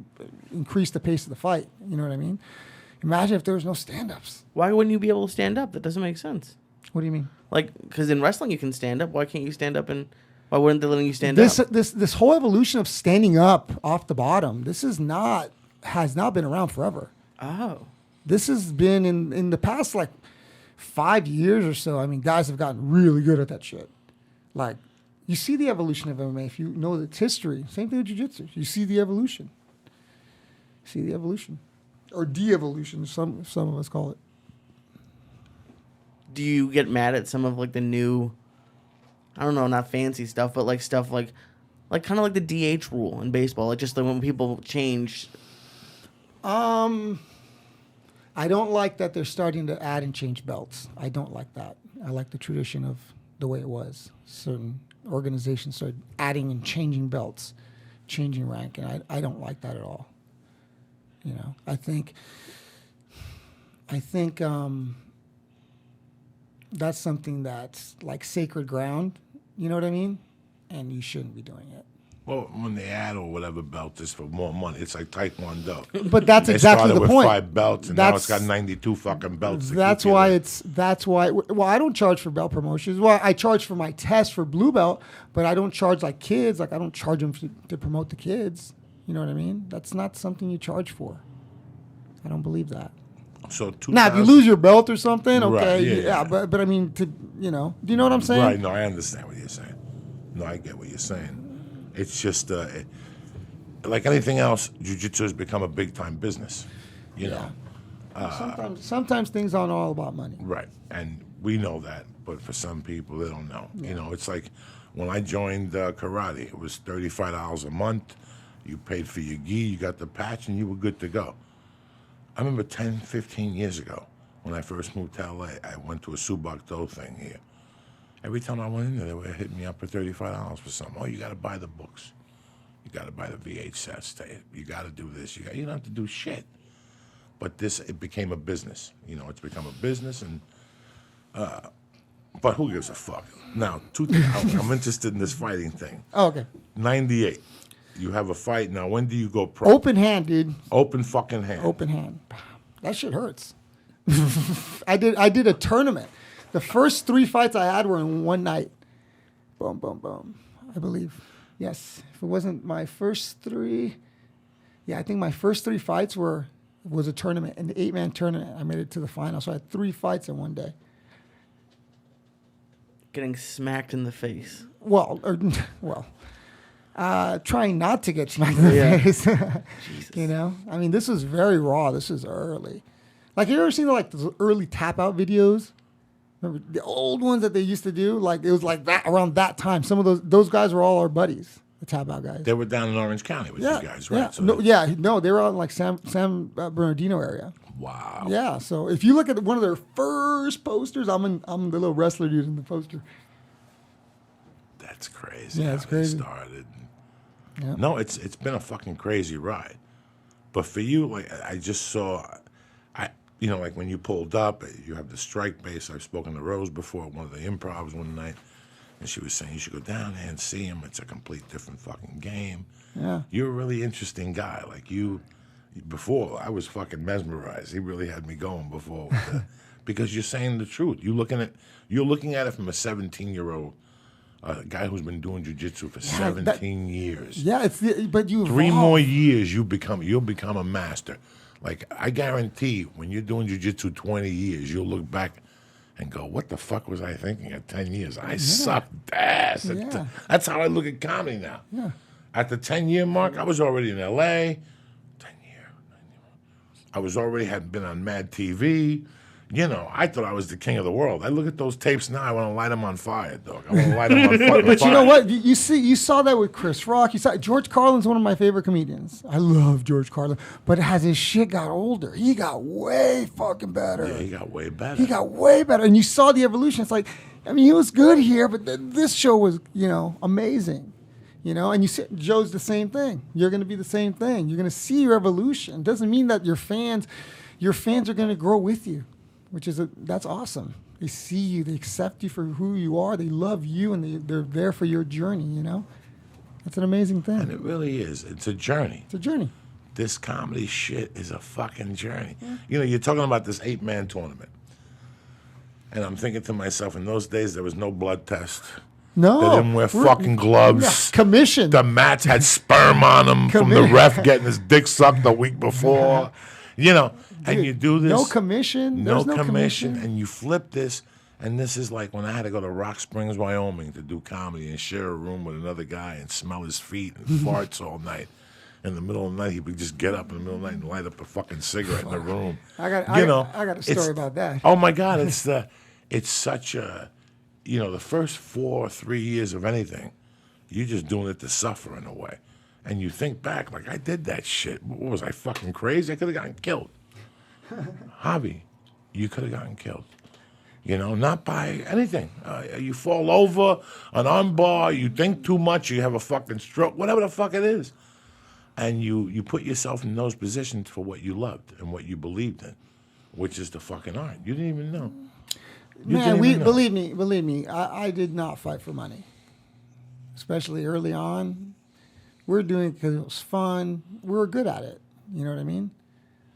increase the pace of the fight. You know what I mean? Imagine if there was no stand-ups. Why wouldn't you be able to stand up? That doesn't make sense. What do you mean? Like, because in wrestling you can stand up. Why can't you stand up? And why weren't they letting you stand up? This whole evolution of standing up off the bottom. This has not been around forever. Oh. This has been in the past like 5 years or so. I mean, guys have gotten really good at that shit. Like, you see the evolution of MMA if you know its history. Same thing with jiu-jitsu. You see the evolution. Or de-evolution, some of us call it. Do you get mad at some of like the new, I don't know, not fancy stuff, but like stuff like kind of like the DH rule in baseball, like just like when people change? I don't like that they're starting to add and change belts. I don't like that. I like the tradition of the way it was. Certain organizations started adding and changing belts, changing rank, and I don't like that at all. You know, I think that's something that's like sacred ground. You know what I mean? And you shouldn't be doing it. Well, when they add or whatever belt is for more money, it's like Taekwondo. But that's exactly the with point. 5 belts, and now it's got 92 fucking belts. That's why. Well, I don't charge for belt promotions. Well, I charge for my test for blue belt, but I don't charge like kids. Like I don't charge them to promote the kids. You know what I mean? That's not something you charge for. I don't believe that. So now, if you lose your belt or something, okay, right, yeah. But I mean, do you know what I'm saying? Right. No, I understand what you're saying. No, I get what you're saying. It's just like anything else, jiu-jitsu has become a big-time business. You know. Sometimes things aren't all about money. Right, and we know that, but for some people, they don't know. Yeah. You know, it's like when I joined karate, it was $35 a month. You paid for your gi, you got the patch, and you were good to go. I remember 10, 15 years ago, when I first moved to L.A., I went to a Subakdo thing here. Every time I went in there, they were hitting me up for $35 for something. Oh, you got to buy the books. You got to buy the VH sets. You got to do this. You don't have to do shit. But it became a business. You know, it's become a business, and but who gives a fuck? Now, I'm interested in this fighting thing. Oh, okay. 98. You have a fight. Now, when do you go pro? Open hand, dude. Open fucking hand. Open hand. That shit hurts. I did a tournament. The first 3 fights I had were in one night. Boom, boom, boom. I believe. Yes. If it wasn't my first 3, I think my first 3 fights was a tournament, an 8-man tournament. I made it to the final, so I had 3 fights in one day. Getting smacked in the face. Trying not to get smacked in the face. Jesus. You know? I mean, this was very raw. This is early. Like, you ever seen like those early tap out videos? Remember the old ones that they used to do? Like, it was like that around that time. Some of those guys were all our buddies, the tap out guys. They were down in Orange County with you guys, right? Yeah. So they were out in like San Bernardino area. Wow. Yeah. So if you look at one of their first posters, I'm the little wrestler dude in the poster. That's crazy. Yeah, it's crazy. They started. Yeah. No, it's been a fucking crazy ride. But for you, like I just saw, like when you pulled up, you have the strike base. I've spoken to Rose before at one of the improvs one night, and she was saying you should go down there and see him. It's a complete different fucking game. Yeah. You're a really interesting guy. Like before, I was fucking mesmerized. He really had me going before because you're saying the truth. You're looking at it from a 17-year-old. A guy who's been doing jiu-jitsu for 17 years. Yeah, but you 3 more years, you'll become a master. Like, I guarantee when you're doing jiu-jitsu 20 years, you'll look back and go, what the fuck was I thinking at 10 years? I sucked ass. Yeah. That's how I look at comedy now. Yeah. At the 10-year mark, I was already in L.A. 10 year. I was already had been on Mad TV. You know, I thought I was the king of the world. I look at those tapes now. I want to light them on fire, dog. I want to light them on fire. But you know what? You saw that with Chris Rock. You saw George Carlin's one of my favorite comedians. I love George Carlin. But as his shit got older, he got way fucking better. Yeah, he got way better. He got way better. And you saw the evolution. It's like, I mean, he was good here, but this show was, amazing. And you see, Joe's the same thing. You're going to be the same thing. You're going to see your evolution. It doesn't mean that your fans are going to grow with you. That's awesome. They see you, they accept you for who you are, they love you, and they're there for your journey, That's an amazing thing. And it really is. It's a journey. It's a journey. This comedy shit is a fucking journey. Yeah. You're talking about this 8-man tournament. And I'm thinking to myself, in those days, there was no blood test. No. They didn't wear fucking gloves. Commission. The mats had sperm on them from the ref getting his dick sucked the week before. You know, and Dude, you do this. No commission. No There's commission. And you flip this. And this is like when I had to go to Rock Springs, Wyoming to do comedy and share a room with another guy and smell his feet and farts all night. In the middle of the night, he would just get up in the middle of the night and light up a fucking cigarette in the room. I got a story about that. Oh my God, it's such a, the first 3 years of anything, you're just doing it to suffer in a way. And you think back, like, I did that shit. What was I, fucking crazy? I could have gotten killed. Javi, you could have gotten killed. Not by anything. You fall over, an armbar, you think too much, you have a fucking stroke, whatever the fuck it is. And you put yourself in those positions for what you loved and what you believed in, which is the fucking art. You didn't even know. Believe me, I did not fight for money. Especially early on. We were doing it because it was fun. We were good at it. You know what I mean?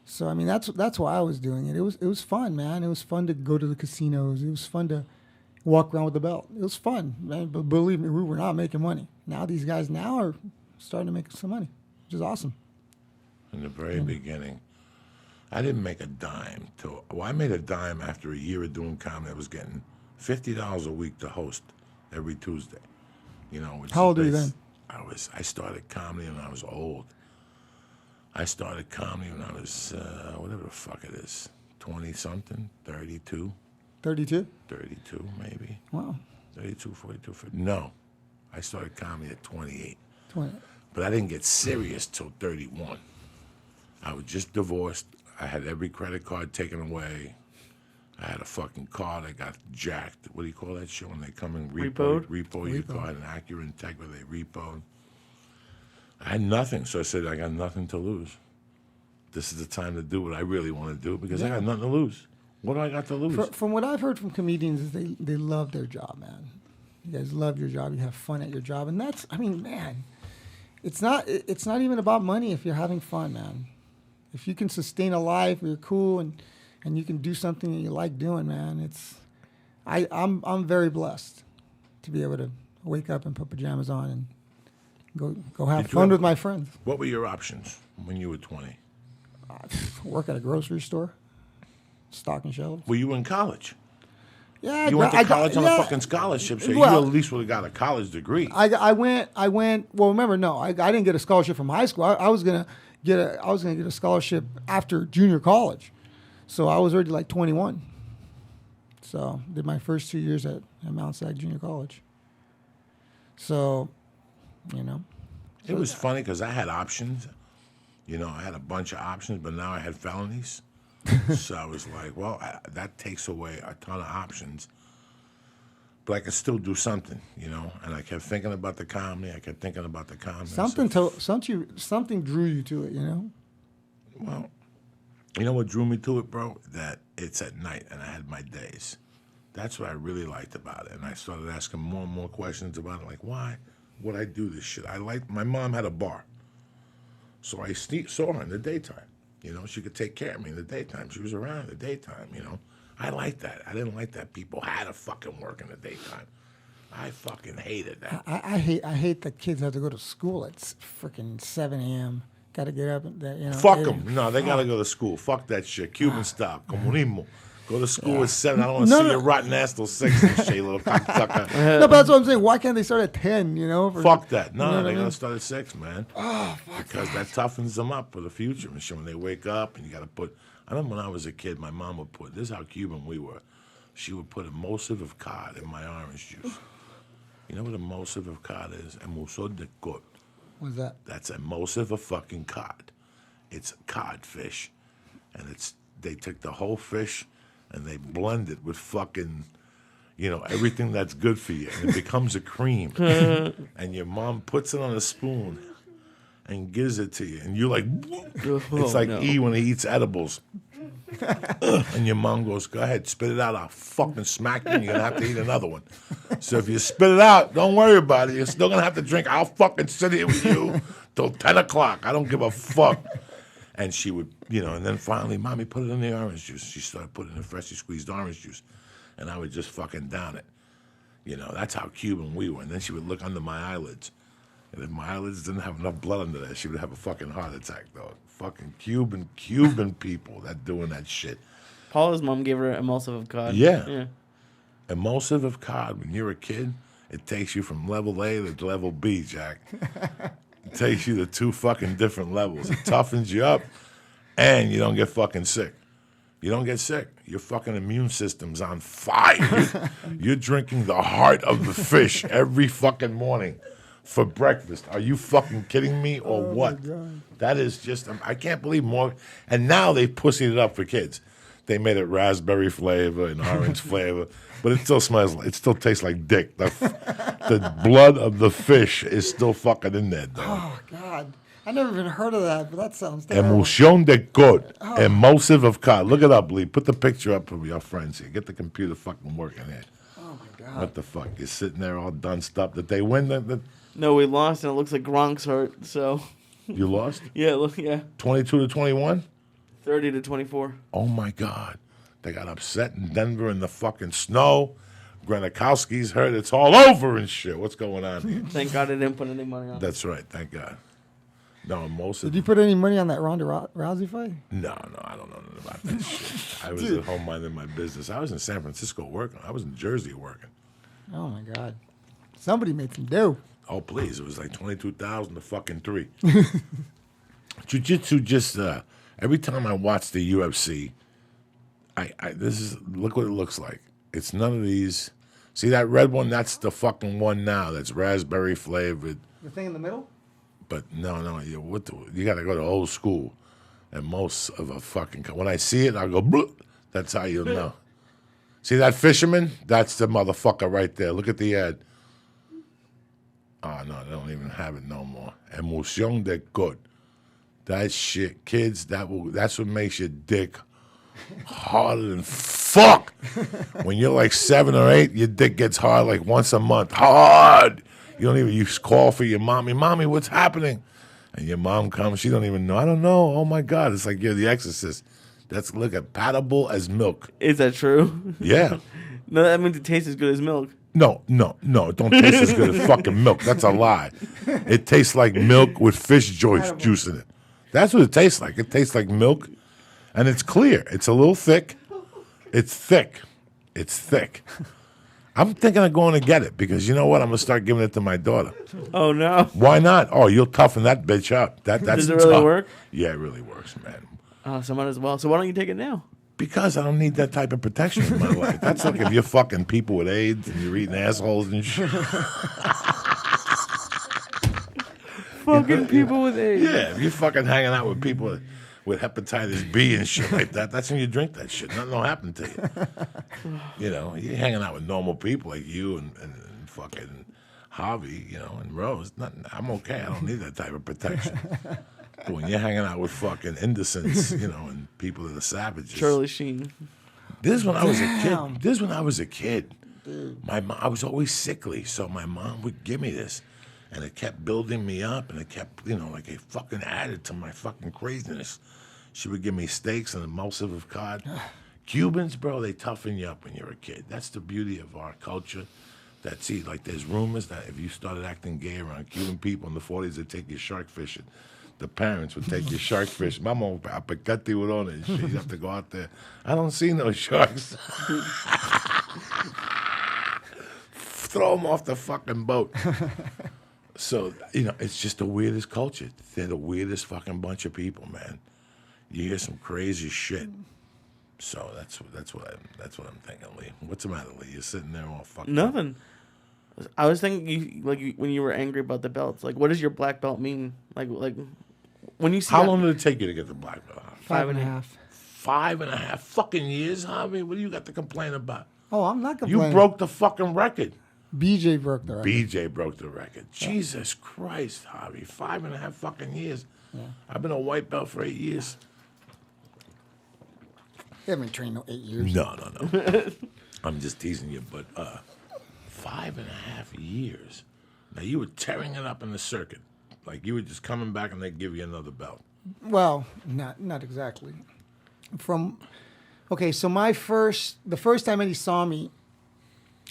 So I mean that's why I was doing it. It was fun, man. It was fun to go to the casinos. It was fun to walk around with the belt. It was fun, man. But believe me, we were not making money. Now these guys are starting to make some money, which is awesome. In the very beginning, I didn't make a dime I made a dime after a year of doing comedy. I was getting $50 a week to host every Tuesday. How old were you then? I started comedy when I was old. I started comedy when I was, whatever the fuck it is, 20-something, 32. 32? 32, maybe. Wow. 32, 42, 50. No. I started comedy at 28. 20. But I didn't get serious till 31. I was just divorced. I had every credit card taken away. I had a fucking car that got jacked. What do you call that shit when they come and repo your car? An Acura Integra, they repoed. I had nothing, so I said, I got nothing to lose. This is the time to do what I really want to do because I got nothing to lose. What do I got to lose? From what I've heard from comedians is they love their job, man. You guys love your job. You have fun at your job. And that's, I mean, man, it's not even about money if you're having fun, man. If you can sustain a life, you're cool, and you can do something that you like doing, man. I'm very blessed to be able to wake up and put pajamas on and go have fun with my friends. What were your options when you were 20? Work at a grocery store, stocking shelves. Were you in college? Yeah, you went to college on a fucking scholarship, so you at least would have got a college degree. I went. Well, remember, no, I didn't get a scholarship from high school. I was gonna get a scholarship after junior college, so I was already like 21. So did my first 2 years at Mount Sac Junior College. So, It was funny because I had options. I had a bunch of options, but now I had felonies. So I was like, well, that takes away a ton of options. But I could still do something, And I kept thinking about the comedy. Something drew you to it, Well, you know what drew me to it, bro? That it's at night and I had my days. That's what I really liked about it. And I started asking more and more questions about it, like, why would I do this shit? My mom had a bar. So I saw her in the daytime. She could take care of me in the daytime. She was around in the daytime, I liked that. I didn't like that people had to fucking work in the daytime. I fucking hated that. I hate that kids have to go to school at freaking 7 a.m. Got to get up at Fuck them. No, they got to go to school. Fuck that shit. Cuban style. Comunismo. Go to school at 7. I don't want to see your rotten ass till 6 and shit, little cocksucker. No, but that's what I'm saying. Why can't they start at 10, Fuck that. No, they got to start at 6, man. Oh, fuck because that toughens them up for the future. And shit, when they wake up and you got to put... I remember when I was a kid, my mom would put... This is how Cuban we were. She would put emulsive of cod in my orange juice. You know what emulsive of cod is? Emulsive de cod. What's that? That's emulsive of fucking cod. It's codfish. And they took the whole fish... and they blend it with fucking, everything that's good for you. And it becomes a cream. And your mom puts it on a spoon and gives it to you. And you're like, it's like E when he eats edibles. And your mom goes, go ahead, spit it out. I'll fucking smack you and you're going to have to eat another one. So if you spit it out, don't worry about it. You're still going to have to drink. I'll fucking sit here with you till 10 o'clock. I don't give a fuck. And she would, and then finally, Mommy, put it in the orange juice. She started putting in the freshly squeezed orange juice. and I would just fucking down it. You know, that's how Cuban we were. And then she would look under my eyelids. And if my eyelids didn't have enough blood under there, she would have a fucking heart attack, dog. Fucking Cuban people that doing that shit. Paula's mom gave her emulsive of cod. Yeah. Emulsive of cod, when you're a kid, it takes you from level A to level B, Jack. It takes you to 2 fucking different levels. It toughens you up, and you don't get fucking sick. You don't get sick. Your fucking immune system's on fire. You're drinking the heart of the fish every fucking morning for breakfast. Are you fucking kidding me or what? That is just, I can't believe more. And now they pussied it up for kids. They made it raspberry flavor and orange flavor, but it still tastes like dick. The blood of the fish is still fucking in there, dog. Oh, God. I never even heard of that, but that sounds terrible. Emulsión de cod. Emulsive of cod. Look it up, Lee. Put the picture up for your friends here. Get the computer fucking working here. Oh, my God. What the fuck? You're sitting there all dunced up. Did they win? No, we lost, and it looks like Gronk's hurt, so. You lost? Yeah, look, 22-21? 30-24. Oh, my God. They got upset in Denver in the fucking snow. Gronkowski's hurt. It's all over and shit. What's going on here? Thank God I didn't put any money on it. That's right. Thank God. No, most of Did you put any money on that Ronda Rousey fight? No, I don't know nothing about that shit. I was at home minding my business. I was in San Francisco working. I was in Jersey working. Oh, my God. Somebody made some dough. Oh, please. It was like 22,000 to fucking 3. Jiu-Jitsu just, every time I watch the UFC, look what it looks like. It's none of these. See that red one? That's the fucking one now. That's raspberry flavored. The thing in the middle? But no, you got to go to old school. And most of a fucking, when I see it, I go, bloop. That's how you'll know. See that fisherman? That's the motherfucker right there. Look at the ad. Oh, no, they don't even have it no more. Emulsión de cod. That shit, kids, that's what makes your dick harder than fuck. When you're like 7 or 8, your dick gets hard like once a month. Hard. You call for your mommy. Mommy, what's happening? And your mom comes. She don't even know. I don't know. Oh, my God. It's like you're the exorcist. That's, look, patable as milk. Is that true? Yeah. No, that means it tastes as good as milk. No. It don't taste as good as fucking milk. That's a lie. It tastes like milk with fish juice in it. That's what it tastes like. It tastes like milk, and it's clear. It's a little thick. It's thick. I'm thinking of going to get it because you know what? I'm going to start giving it to my daughter. Oh, no. Why not? Oh, you'll toughen that bitch up. That's Does it really work? Yeah, it really works, man. Oh, so might as well. So why don't you take it now? Because I don't need that type of protection in my life. That's like if you're fucking people with AIDS and you're eating assholes and shit. Fucking people with AIDS. Yeah, if you're fucking hanging out with people with hepatitis B and shit like that, that's when you drink that shit. Nothing will happen to you. You know, you're hanging out with normal people like you and fucking Javi, you know, and Rose. I'm okay. I don't need that type of protection. But when you're hanging out with fucking indecents, you know, and people that are savages. Charlie Sheen. This is when I was a kid. Dude. I was always sickly, so my mom would give me this. And it kept building me up, and it kept, you know, like it fucking added to my fucking craziness. She would give me steaks and emulsive of cod. Cubans, bro, they toughen you up when you're a kid. That's the beauty of our culture. Like there's rumors that if you started acting gay around Cuban people in the 40s, they'd take you shark fishing. The parents would take you shark fishing. Mama, apacate with on it and shit. You have to go out there. I don't see no sharks. Throw them off the fucking boat. So, you know, it's just the weirdest culture. They're the weirdest fucking bunch of people, man. You hear some crazy shit. So that's what I'm thinking, Lee. What's the matter, Lee? You're sitting there all fucking nothing. I was thinking when you were angry about the belts. Like, what does your black belt mean? Like when you see how long did it take you to get the black belt? 5.5. 5.5 fucking years, Javi? What do you got to complain about? Oh, I'm not complaining. You broke the fucking record. BJ broke the record. BJ broke the record. Yeah. Jesus Christ, Javi. 5.5 fucking years. Yeah. I've been a white belt for 8 years. You haven't been trained no 8 years. No. I'm just teasing you, but 5.5 years. Now, you were tearing it up in the circuit. Like, you were just coming back and they'd give you another belt. Well, not exactly. Okay, so the first time Eddie saw me,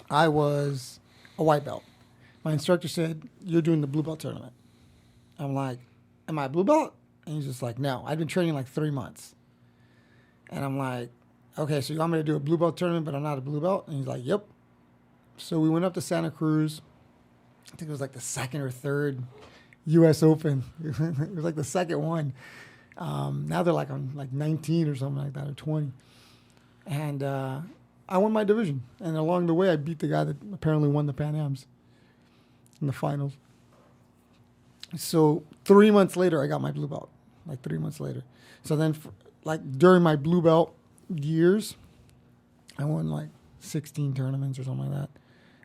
I was a white belt. My instructor said, "You're doing the blue belt tournament." I'm like, "Am I a blue belt?" And he's just like, "No, I've been training like 3 months." And I'm like, "Okay, so you want me to do a blue belt tournament, but I'm not a blue belt?" And he's like, "Yep." So we went up to Santa Cruz. I think it was like the second or third U.S. Open. It was like the second one. Now they're like on like 19 or something like that, or 20. And I won my division. And along the way, I beat the guy that apparently won the Pan Ams in the finals. So 3 months later, I got my blue belt. Like 3 months later. So then, like during my blue belt years, I won like 16 tournaments or something like that.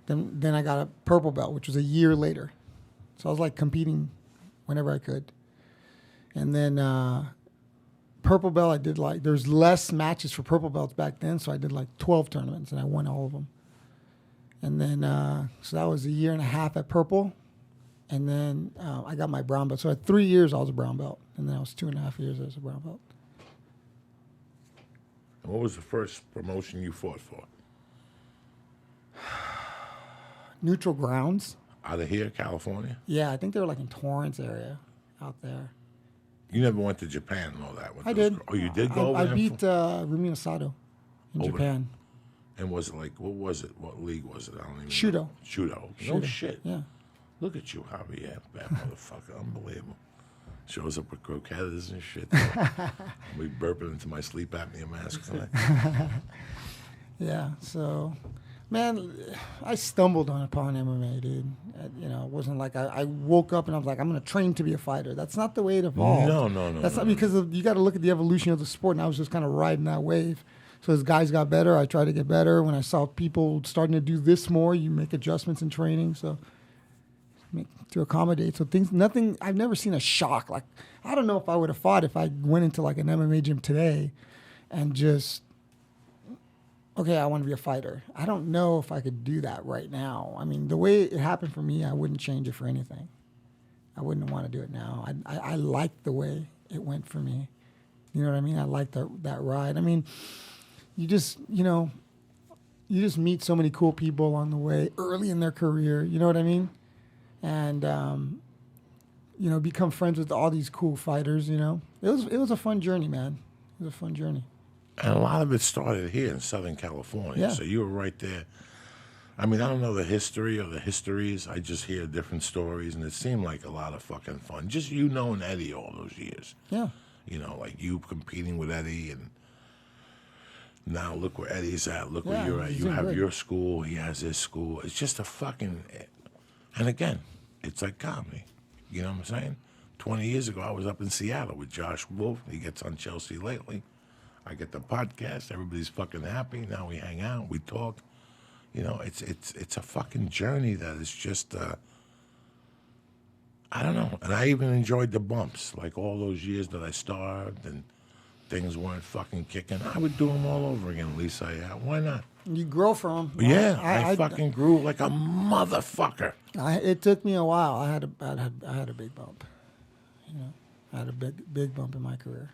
Then I got a purple belt, which was a year later. So I was like competing whenever I could. And then purple belt, I did like, there's less matches for purple belts back then, so I did like 12 tournaments, and I won all of them. And then, so that was a year and a half at purple. And then I got my brown belt. So at 3 years, I was a brown belt. And then I was 2.5 years as a brown belt. What was the first promotion you fought for? Neutral Grounds. Out of here, California? Yeah, I think they were like in Torrance area out there. You never went to Japan and all that? I did. Oh, you did go over I there? beat Rumina Sato in Japan. And was it like, what was it? What league was it? I don't even Shudo. know. Shudo. No shit. Yeah. Look at you, Javier. Bad motherfucker. Unbelievable. Shows up with croquettes and shit. We burping into my sleep apnea mask tonight. Yeah, so, man, I stumbled upon MMA, dude. You know, it wasn't like I woke up and I was like, I'm going to train to be a fighter. That's not the way it evolved. No. That's not because you got to look at the evolution of the sport, and I was just kind of riding that wave. So as guys got better, I tried to get better. When I saw people starting to do this more, you make adjustments in training. So to accommodate. So I've never seen a shock. Like, I don't know if I would have fought if I went into like an MMA gym today and just, okay, I want to be a fighter. I don't know if I could do that right now. I mean, the way it happened for me, I wouldn't change it for anything. I wouldn't want to do it now. I like the way it went for me. You know what I mean? I like that ride. I mean, you just meet so many cool people along the way early in their career. You know what I mean? And become friends with all these cool fighters. You know, it was a fun journey, man. It was a fun journey. And a lot of it started here in Southern California. Yeah. So you were right there. I mean, I don't know the history or the histories. I just hear different stories, and it seemed like a lot of fucking fun. Just you knowing Eddie all those years. Yeah. You know, like you competing with Eddie, and now look where Eddie's at. Look where you're at. You have your school. He has his school. It's just a fucking... And again, it's like comedy. You know what I'm saying? 20 years ago, I was up in Seattle with Josh Wolf. He gets on Chelsea lately. I get the podcast. Everybody's fucking happy. Now we hang out. We talk. You know, it's a fucking journey that is just... I don't know. And I even enjoyed the bumps. Like all those years that I starved and things weren't fucking kicking. I would do them all over again, Lisa. Yeah, why not? You grow from them. Yeah, I fucking grew like a motherfucker. It took me a while. I had a big bump. You know, I had a big bump in my career.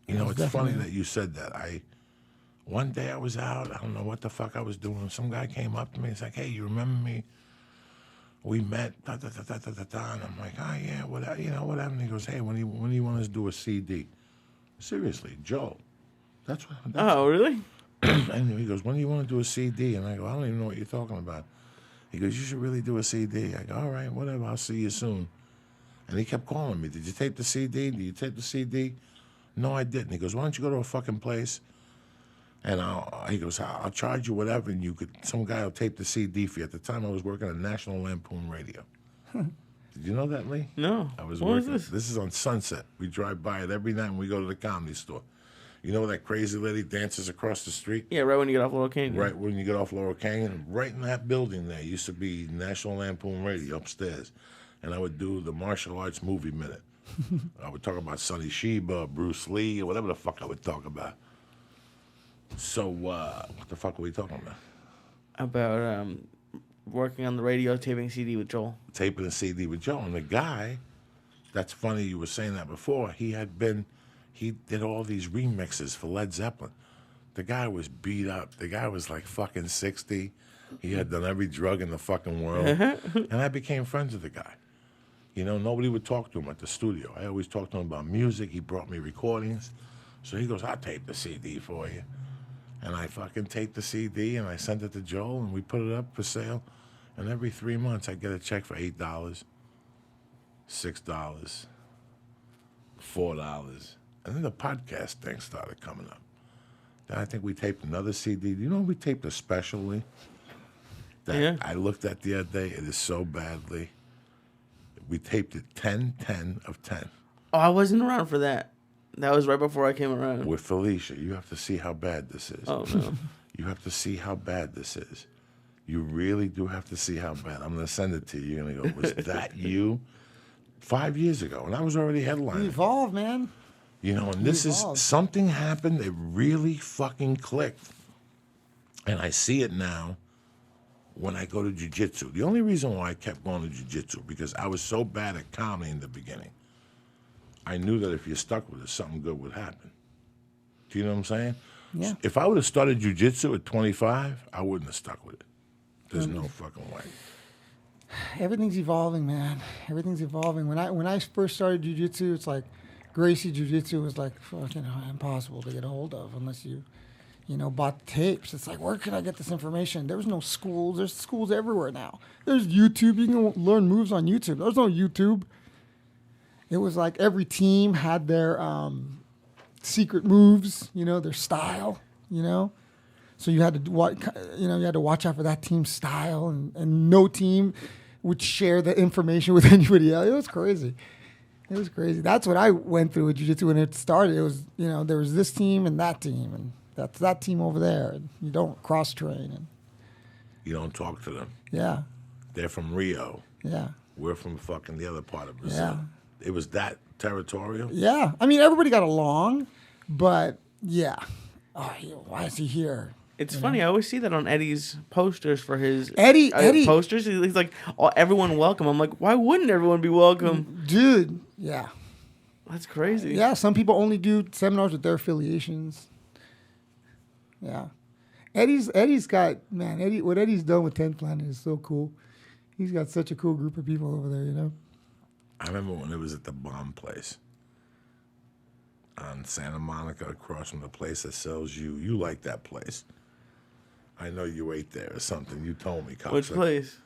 You know, it's funny that you said that. One day I was out. I don't know what the fuck I was doing. Some guy came up to me. He's like, "Hey, you remember me? We met." Da, da, da, da, da, da, da. And I'm like, "Oh yeah, what happened?" He goes, "Hey, when do you want us to do a CD?" Seriously, Joe. That's what. Oh, really? And he goes, "When do you want to do a CD?" And I go, "I don't even know what you're talking about." He goes, "You should really do a CD." I go, "All right, whatever. I'll see you soon." And he kept calling me. "Did you tape the CD? Did you tape the CD?" "No, I didn't." He goes, "Why don't you go to a fucking place?" And he goes, I'll charge you whatever, and some guy will tape the CD for you. At the time, I was working at National Lampoon Radio. Did you know that, Lee? No. I was What working. was this? This is on Sunset. We drive by it every night when we go to the Comedy Store. You know where that crazy lady dances across the street? Yeah, right when you get off Laurel Canyon. Right when you get off Laurel Canyon, right in that building there used to be National Lampoon Radio upstairs. And I would do the martial arts movie minute. I would talk about Sonny Shiba, Bruce Lee, or whatever the fuck I would talk about. So, what the fuck were we talking about? About working on the radio, taping CD with Joel. Taping a CD with Joel. And the guy, that's funny you were saying that before, he did all these remixes for Led Zeppelin. The guy was beat up. The guy was like fucking 60. He had done every drug in the fucking world. And I became friends with the guy. You know, nobody would talk to him at the studio. I always talked to him about music. He brought me recordings. So he goes, I'll tape the CD for you. And I fucking taped the CD and I sent it to Joel and we put it up for sale. And every 3 months I get a check for $8, $6, $4. And then the podcast thing started coming up. Then I think we taped another CD. You know, we taped especially that I looked at the other day. It is so badly. We taped it 10/10 of 10. Oh, I wasn't around for that. That was right before I came around. With Felicia. You have to see how bad this is. Oh, no. You have to see how bad this is. You really do have to see how bad. I'm going to send it to you. You're going to go, was that you? 5 years ago. And I was already headlining. You evolved, man. You know, and this is, something happened. It really fucking clicked. And I see it now when I go to jiu-jitsu. The only reason why I kept going to jiu-jitsu, because I was so bad at comedy in the beginning. I knew that if you stuck with it, something good would happen. Do you know what I'm saying? Yeah. If I would have started jiu-jitsu at 25, I wouldn't have stuck with it. There's no fucking way. Everything's evolving, man. Everything's evolving. When I first started jiu-jitsu, it's like Gracie Jiu-Jitsu was like fucking impossible to get a hold of unless you bought tapes. It's like, where can I get this information? There was no schools. There's schools everywhere now. There's YouTube. You can learn moves on YouTube. There's no YouTube. It was like every team had their secret moves, their style, So you had to watch out for that team's style, and no team would share the information with anybody else. It was crazy. It was crazy. That's what I went through with jiu-jitsu when it started. It was, there was this team and that team, and that's that team over there. And you don't cross-train. And You don't talk to them. yeah. They're from Rio. Yeah. We're from fucking the other part of Brazil. Yeah. It was that territorial? Yeah. I mean, everybody got along, but yeah. Oh, why is he here? It's funny. I always see that on Eddie's posters for his Eddie. posters. He's like, oh, everyone welcome. I'm like, why wouldn't everyone be welcome? Dude, yeah. That's crazy. Yeah, some people only do seminars with their affiliations. Yeah. Eddie's got, man, what Eddie's done with 10th Planet is so cool. He's got such a cool group of people over there, I remember when it was at the Bomb Place on Santa Monica, across from the place that sells you. You like that place. I know you ate there or something. You told me. Which place?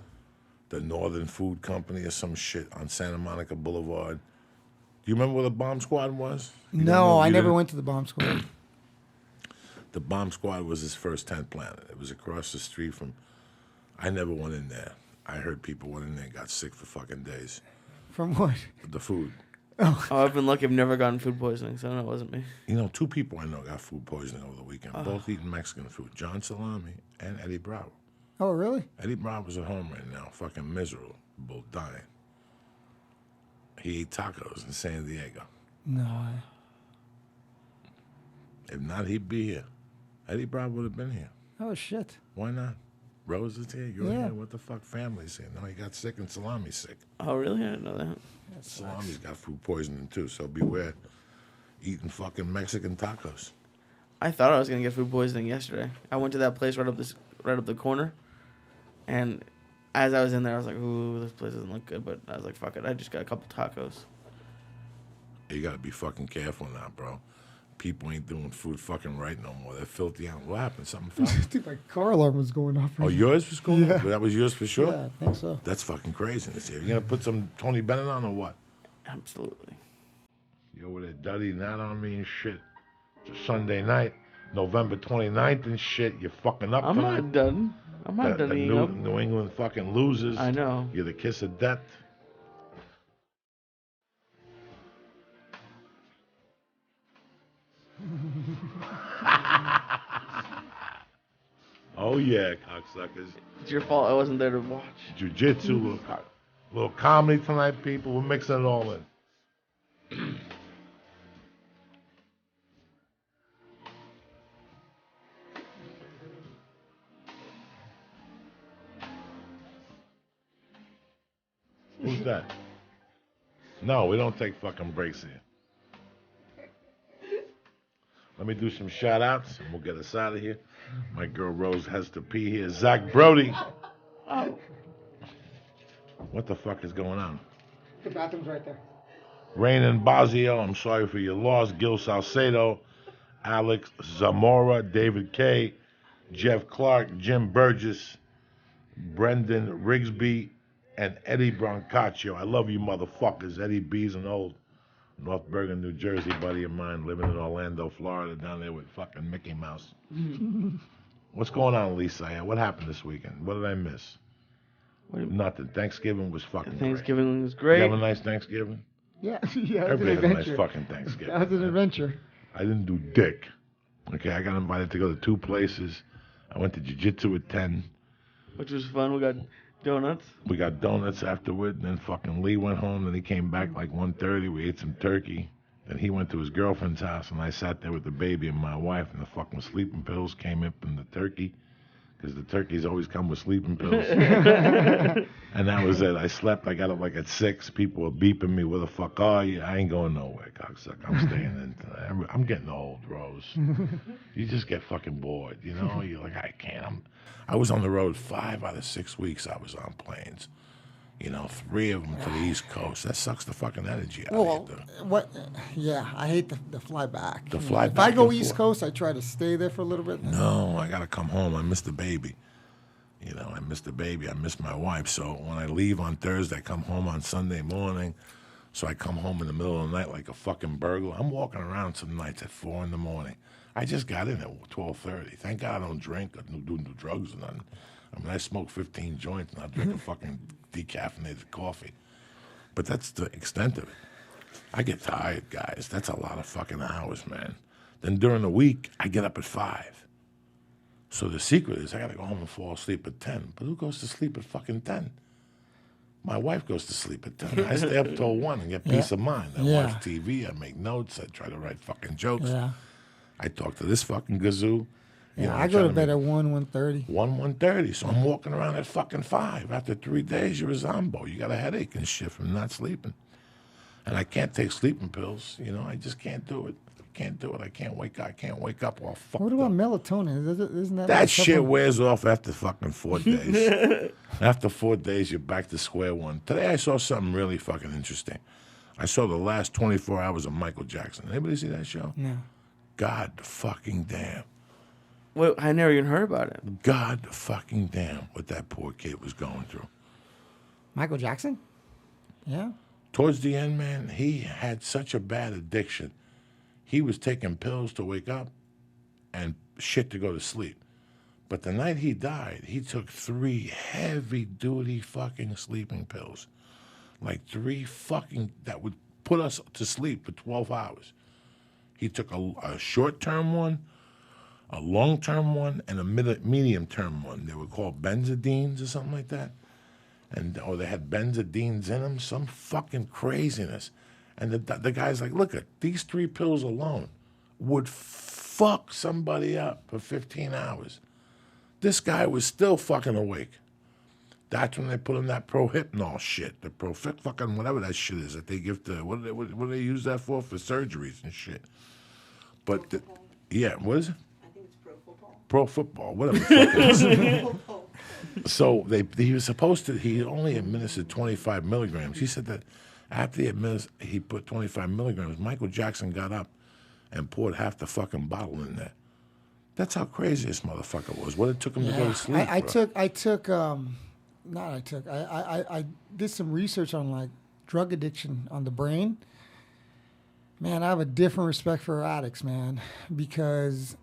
The Northern Food Company or some shit on Santa Monica Boulevard. Do you remember where the Bomb Squad was? No, I never went to the Bomb Squad. The Bomb Squad was his first 10th Planet. It was across the street from... I never went in there. I heard people went in there and got sick for fucking days. From what? The food. Oh, I've been lucky. I've never gotten food poisoning, so I know it wasn't me. You know, 2 people I know got food poisoning over the weekend. Both eating Mexican food. John Salami and Eddie Bravo. Oh, really? Eddie Bravo's at home right now, fucking miserable, dying. He ate tacos in San Diego. No. If not, he'd be here. Eddie Bravo would have been here. Oh, shit. Why not? Rose is here. You're Yeah. here. What the fuck? Family's here. No, he got sick and Salami's sick. Oh, really? I didn't know that. Salami's got food poisoning too, so beware eating fucking Mexican tacos. I thought I was gonna get food poisoning yesterday. I went to that place right up the corner, and as I was in there, I was like, "Ooh, this place doesn't look good." But I was like, "Fuck it!" I just got a couple tacos. You gotta be fucking careful now, bro. People ain't doing food fucking right no more. They're filthy out. What happened? Something fell? Dude, my car alarm was going off. Oh, yours was going Yeah. off? That was yours for sure? Yeah, I think so. That's fucking craziness here. You gonna put some Tony Bennett on or what? Absolutely. You over there duddying that on me and shit. It's a Sunday night, November 29th and shit. You're fucking up I'm tonight. not done. I'm not done eating up. New England fucking losers. I know. You're the kiss of death. Oh yeah, cocksuckers. It's your fault. I wasn't there to watch. Jiu-jitsu, little comedy tonight, people. We're mixing it all in. Who's that? No, we don't take fucking breaks here. Let me do some shout outs and we'll get us out of here. My girl Rose has to pee here. Zach Brody. What the fuck is going on? The bathroom's right there. Rain and Bazio, I'm sorry for your loss. Gil Salcedo, Alex Zamora, David K, Jeff Clark, Jim Burgess, Brendan Rigsby, and Eddie Brancaccio. I love you motherfuckers. Eddie B's an old North Bergen, New Jersey buddy of mine living in Orlando, Florida, down there with fucking Mickey Mouse. What's going on, Lisa? What happened this weekend? What did I miss? Nothing. Thanksgiving was fucking Thanksgiving was great. great. You have a nice Thanksgiving? Yeah, yeah. Everybody had a nice fucking Thanksgiving. That was an adventure. I didn't do dick. Okay, I got invited to go to 2 places. I went to jiu-jitsu at 10. Which was fun. We got donuts. We got donuts afterward. Then fucking Lee went home. Then he came back like 1:30. We ate some turkey. Then he went to his girlfriend's house, and I sat there with the baby and my wife, and the fucking sleeping pills came up in the turkey, because the turkeys always come with sleeping pills. And that was it. I slept. I got up like at 6. People were beeping me. Where the fuck are you? I ain't going nowhere, cocksucker. I'm staying in tonight. I'm getting old, Rose. You just get fucking bored, you know? You're like, I can't. I was on the road 5 out of 6 weeks. I was on planes. You know, 3 of them to the East Coast. That sucks the fucking energy out of you. What? Yeah, I hate the fly back. The fly if back. I go and East forth. Coast, I try to stay there for a little bit. No, I gotta come home. I miss the baby. You know, I miss the baby. I miss my wife. So when I leave on Thursday, I come home on Sunday morning. So I come home in the middle of the night like a fucking burglar. I'm walking around some nights at 4 in the morning. I just got in at 12:30. Thank God I don't drink or do drugs or nothing. I mean, I smoke 15 joints and I drink a fucking decaffeinated coffee. But that's the extent of it. I get tired, guys. That's a lot of fucking hours, man. Then during the week, I get up at 5. So the secret is I got to go home and fall asleep at 10. But who goes to sleep at fucking 10? My wife goes to sleep at 10. I stay up till 1 and get peace of mind. I watch TV. I make notes. I try to write fucking jokes. Yeah. I talk to this fucking gazoo. You know, I go to bed at 1:30. 1:30. So I'm walking around at fucking 5. After 3 days, you're a zombo. You got a headache and shit from not sleeping. And I can't take sleeping pills. You know, I just can't do it. Can't do it. I can't wake up. I can't wake up all fucked What about up. melatonin? Isn't that That like shit something- wears off after fucking 4 days. After 4 days, you're back to square one. Today, I saw something really fucking interesting. I saw the last 24 hours of Michael Jackson. Anybody see that show? No. God fucking damn. Well, I never even heard about it. God fucking damn what that poor kid was going through. Michael Jackson? Yeah. Towards the end, man, he had such a bad addiction. He was taking pills to wake up and shit to go to sleep. But the night he died, he took 3 heavy-duty fucking sleeping pills. Like 3 fucking, that would put us to sleep for 12 hours. He took a short-term one, a long-term one, and a medium-term one. They were called benzodines or something like that. Or they had benzodines in them, some fucking craziness. And the guy's like, look, these 3 pills alone would fuck somebody up for 15 hours. This guy was still fucking awake. That's when they put him that Prohypnol shit, the fucking whatever that shit is that they give to, what do they use that for surgeries and shit. But, yeah, what is it? I think it's pro Pro football, whatever the fuck it is. So he was supposed to, he only administered 25 milligrams. He said that after he put 25 milligrams, Michael Jackson got up and poured half the fucking bottle in there. That's how crazy this motherfucker was. What it took him to go to sleep. I did some research on like drug addiction on the brain. Man, I have a different respect for addicts, man, because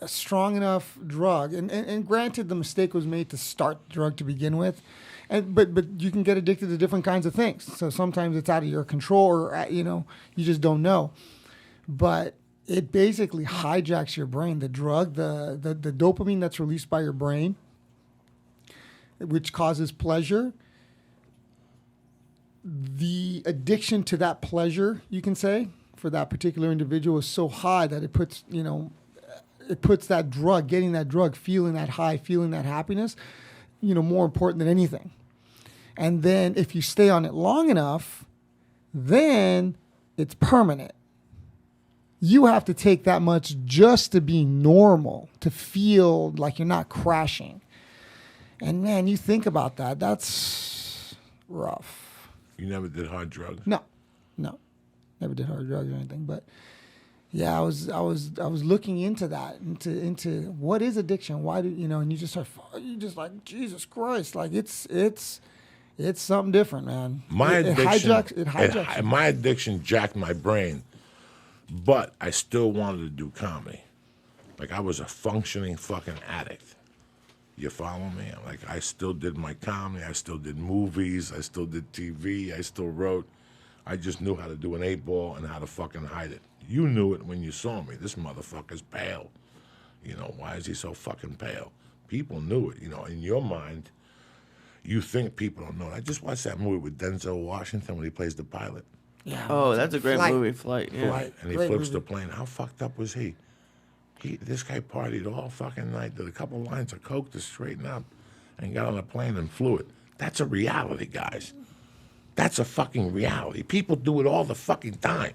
a strong enough drug, and granted the mistake was made to start the drug to begin with, but you can get addicted to different kinds of things. So sometimes it's out of your control, or you just don't know. But it basically hijacks your brain. The drug, the dopamine that's released by your brain, which causes pleasure. The addiction to that pleasure, you can say, for that particular individual is so high that it puts that drug, getting that drug, feeling that high, feeling that happiness, more important than anything. And then if you stay on it long enough, then it's permanent. you have to take that much just to be normal, to feel like you're not crashing. And man, you think about that. That's rough. You never did hard drugs? No. Never did hard drugs or anything. But yeah, I was looking into that, into what is addiction? Why do and you just like, Jesus Christ, like it's something different, man. My addiction, it hijacks you. My addiction jacked my brain, but I still wanted to do comedy. Like I was a functioning fucking addict. You follow me? Like I still did my comedy. I still did movies. I still did TV. I still wrote. I just knew how to do an 8-ball and how to fucking hide it. You knew it when you saw me. This motherfucker's pale. Why is he so fucking pale? People knew it. In your mind, you think people don't know. I just watched that movie with Denzel Washington when he plays the pilot. Yeah. Oh, that's a great Flight. movie, Flight. Yeah. Flight. And he Great flips movie. the plane. How fucked up was he? This guy partied all fucking night, did a couple lines of coke to straighten up, and got on a plane and flew it. That's a reality, guys. That's a fucking reality. People do it all the fucking time.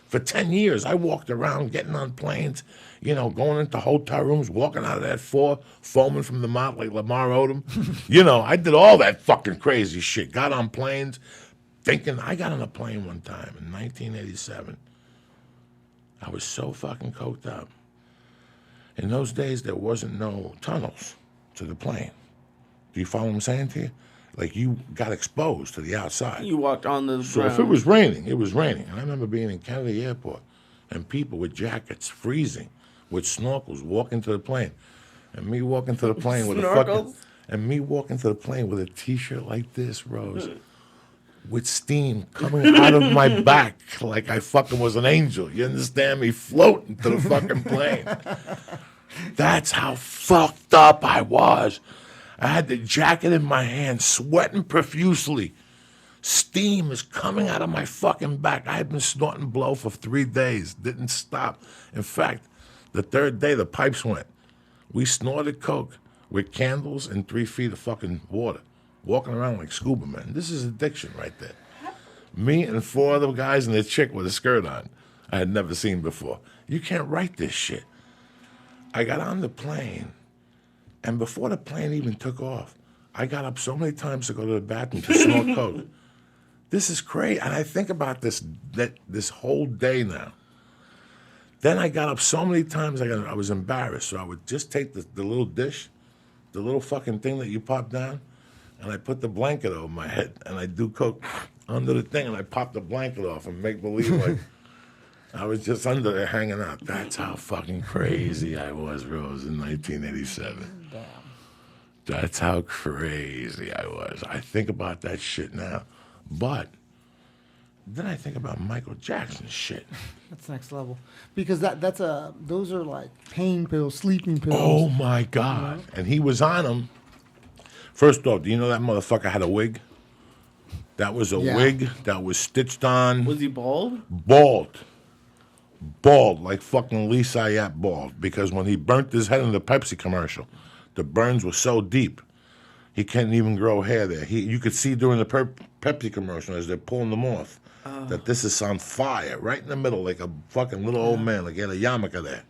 For 10 years, I walked around getting on planes, going into hotel rooms, walking out of that floor, foaming from the mouth like Lamar Odom. I did all that fucking crazy shit. Got on planes, thinking, I got on a plane one time in 1987. I was so fucking coked up. In those days, there wasn't no tunnels to the plane. Do you follow what I'm saying to you? Like, you got exposed to the outside. You walked on the So ground. if it was raining, it was raining. And I remember being in Kennedy Airport and people with jackets, freezing, with snorkels, walking to the plane. And me walking to the plane with a T-shirt like this, Rose, with steam coming out of my back like I fucking was an angel. You understand me? Floating to the fucking plane. That's how fucked up I was. I had the jacket in my hand, sweating profusely. Steam is coming out of my fucking back. I had been snorting blow for 3 days, didn't stop. In fact, the third day, the pipes went. We snorted coke with candles and 3 feet of fucking water, walking around like scuba men. This is addiction right there. Me and 4 other guys and a chick with a skirt on I had never seen before. You can't write this shit. I got on the plane. And before the plane even took off, I got up so many times to go to the bathroom to snort coke. This is crazy. And I think about this whole day now. Then I got up so many times I was embarrassed. So I would just take the little dish, the little fucking thing that you pop down, and I put the blanket over my head. And I do coke under the thing, and I pop the blanket off and make believe like I was just under there hanging out. That's how fucking crazy I was, Rose, in 1987. Damn. That's how crazy I was. I think about that shit now. But then I think about Michael Jackson shit. That's next level. Because those are like pain pills, sleeping pills. Oh, my God. And he was on them. First off, do you know that motherfucker had a wig? That was a wig that was stitched on. Was he bald? Bald, like fucking Lee Syatt bald. Because when he burnt his head in the Pepsi commercial, the burns were so deep, he couldn't even grow hair there. You could see during the Pepsi commercial as they're pulling them off that this is on fire, right in the middle, like a fucking little old man, like he had a yarmulke there.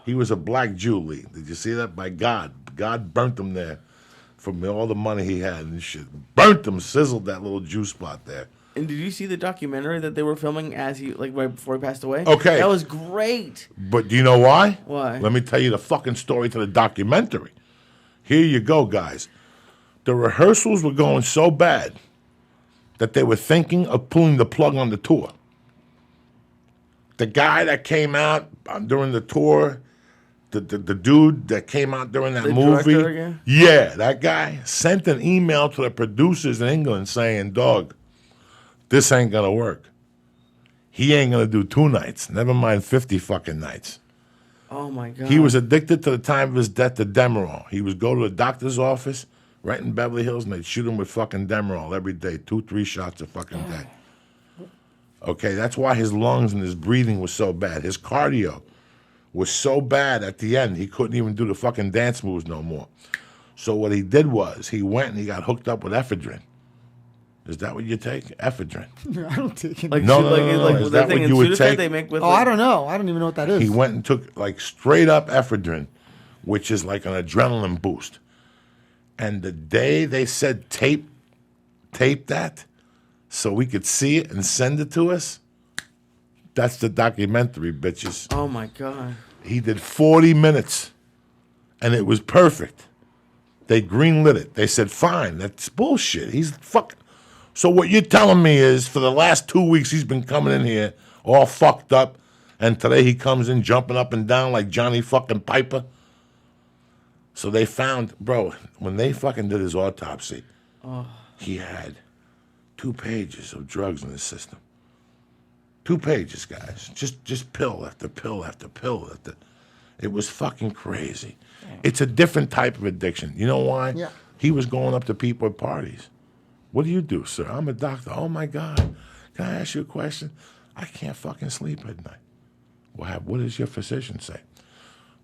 He was a black Jew, Lee. Did you see that? By God. God burnt him there from all the money he had and shit. Burnt him, sizzled that little Jew spot there. And did you see the documentary that they were filming as he, like, right before he passed away? Okay. That was great. But do you know why? Why? Let me tell you the fucking story to the documentary. Here you go, guys. The rehearsals were going so bad that they were thinking of pulling the plug on the tour. The guy that came out during the tour, the dude that came out during that The movie, director again? yeah, that guy sent an email to the producers in England saying, "Dog, this ain't gonna work. He ain't gonna do 2 nights. Never mind 50 fucking nights." Oh, my God. He was addicted to the time of his death to Demerol. He would go to a doctor's office right in Beverly Hills, and they'd shoot him with fucking Demerol every day, 2-3 shots a fucking day. Okay, that's why his lungs and his breathing was so bad. His cardio was so bad at the end, he couldn't even do the fucking dance moves no more. So what he did was, he went and he got hooked up with ephedrine. Is that what you take? Ephedrine. I don't take it. Like, No, shoot, no, like, no, no, like no. Is that that thing what in you would Sudafed take? they make with. Oh, I don't know. I don't even know what that is. He went and took like straight up ephedrine, which is like an adrenaline boost. And the day they said tape that so we could see it and send it to us, that's the documentary, bitches. Oh my god. He did 40 minutes, and it was perfect. They greenlit it. They said, fine, that's bullshit. He's fucking. So what you're telling me is for the last 2 weeks he's been coming in here all fucked up, and today he comes in jumping up and down like Johnny fucking Piper? So they found, bro, when they fucking did his autopsy, he had 2 pages of drugs in his system. 2 pages, guys. Just pill after pill after pill after. It was fucking crazy. It's a different type of addiction. You know why? Yeah. He was going up to people at parties. What do you do, sir? I'm a doctor. Oh my God. Can I ask you a question? I can't fucking sleep at night. What does your physician say?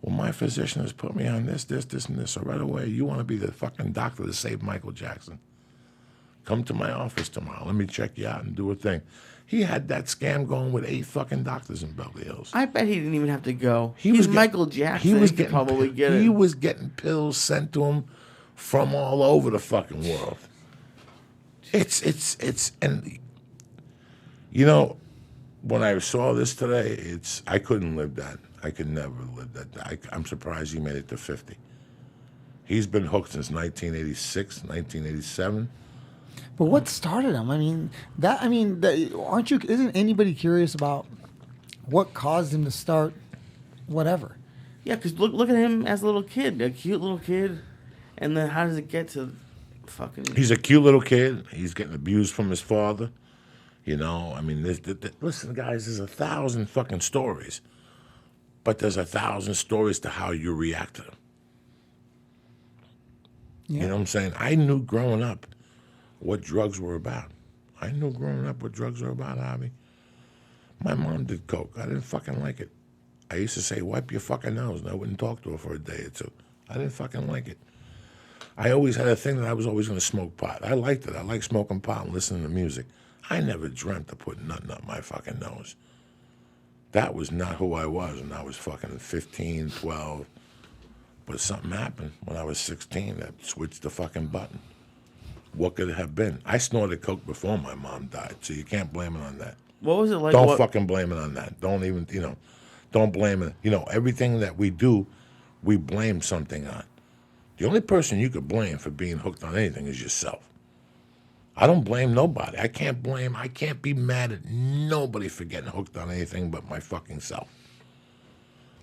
Well, my physician has put me on this, and this. So right away, you want to be the fucking doctor that saved Michael Jackson. Come to my office tomorrow. Let me check you out and do a thing. He had that scam going with 8 fucking doctors in Beverly Hills. I bet he didn't even have to go. He was Michael Jackson. He could probably get it. He was getting pills sent to him from all over the fucking world. It's and you know, when I saw this today, I couldn't live that. I could never live that. I'm surprised he made it to 50. He's been hooked since 1986, 1987. But what started him? Aren't you? Isn't anybody curious about what caused him to start whatever? Yeah, because look at him as a little kid, a cute little kid, and then how does it get to fucking? He's a cute little kid. He's getting abused from his father. You know, I mean, listen, guys, there's 1,000 fucking stories, but there's 1,000 stories to how you react to them. Yeah. You know what I'm saying? I knew growing up what drugs were about. I knew growing up what drugs were about, Javi. My mom did coke. I didn't fucking like it. I used to say, wipe your fucking nose, and I wouldn't talk to her for a day or two. I didn't fucking like it. I always had a thing that I was always going to smoke pot. I liked it. I liked smoking pot and listening to music. I never dreamt of putting nothing up my fucking nose. That was not who I was when I was fucking 15, 12. But something happened when I was 16 that switched the fucking button. What could it have been? I snorted coke before my mom died, so you can't blame it on that. What was it like? Don't fucking blame it on that. Don't even, don't blame it. Everything that we do, we blame something on. The only person you could blame for being hooked on anything is yourself. I don't blame nobody. I can't be mad at nobody for getting hooked on anything but my fucking self.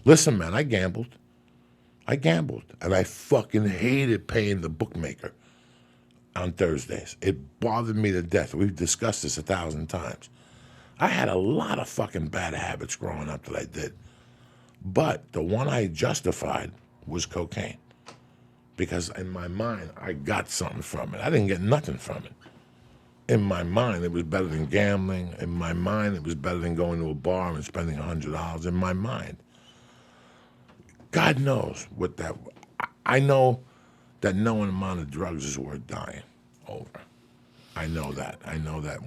Listen, man, I gambled. And I fucking hated paying the bookmaker on Thursdays. It bothered me to death. We've discussed this 1,000 times. I had a lot of fucking bad habits growing up that I did. But the one I justified was cocaine. Because in my mind, I got something from it. I didn't get nothing from it. In my mind, it was better than gambling. In my mind, it was better than going to a bar and spending $100. In my mind. God knows what that... I know that no amount of drugs is worth dying over. I know that.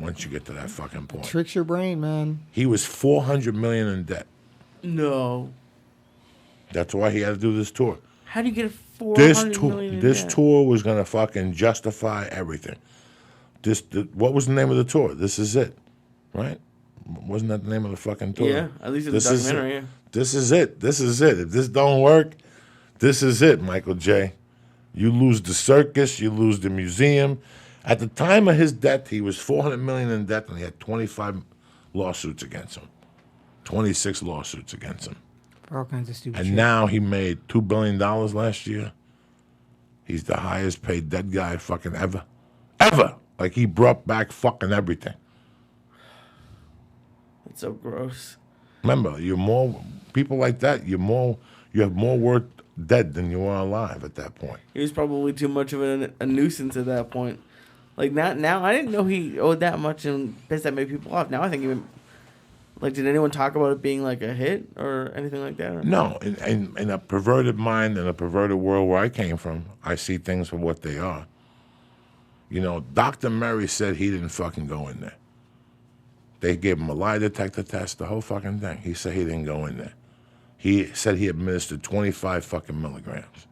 Once you get to that fucking point. It tricks your brain, man. He was $400 million in debt. No. That's why he had to do this tour. How do you get $400 million in This debt? tour was going to fucking justify everything. What was the name of the tour? This Is It, right? Wasn't that the name of the fucking tour? Yeah, at least in the documentary, yeah. This is it. If this don't work, this is it, Michael J. You lose the circus, you lose the museum. At the time of his death, he was $400 million in debt, and he had 25 lawsuits against him. 26 lawsuits against him. For all kinds of stupid And shit. now he made $2 billion last year. He's the highest paid dead guy fucking ever. Ever! Like he brought back fucking everything. That's so gross. Remember, people like that, you have more worth dead than you are alive at that point. He was probably too much of a nuisance at that point. Like now, I didn't know he owed that much and pissed that many people off. Now I think even, like, did anyone talk about it being like a hit or anything like that? Or? No, in a perverted mind and a perverted world where I came from, I see things for what they are. You know, Dr. Murray said he didn't fucking go in there. They gave him a lie detector test, the whole fucking thing. He said he didn't go in there. He said he administered 25 fucking milligrams.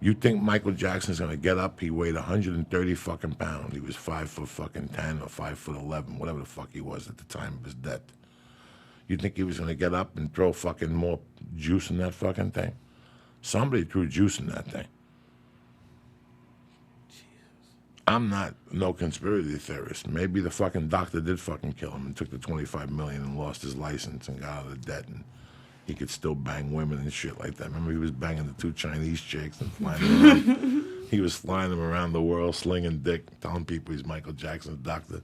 You think Michael Jackson's gonna get up? He weighed 130 fucking pounds. He was 5'10" or 5'11", whatever the fuck he was at the time of his death. You think he was gonna get up and throw fucking more juice in that fucking thing? Somebody threw juice in that thing. I'm not no conspiracy theorist. Maybe the fucking doctor did fucking kill him and took the $25 million and lost his license and got out of the debt, and he could still bang women and shit like that. Remember, he was banging the 2 Chinese chicks and flying them around. He was flying them around the world, slinging dick, telling people he's Michael Jackson's doctor.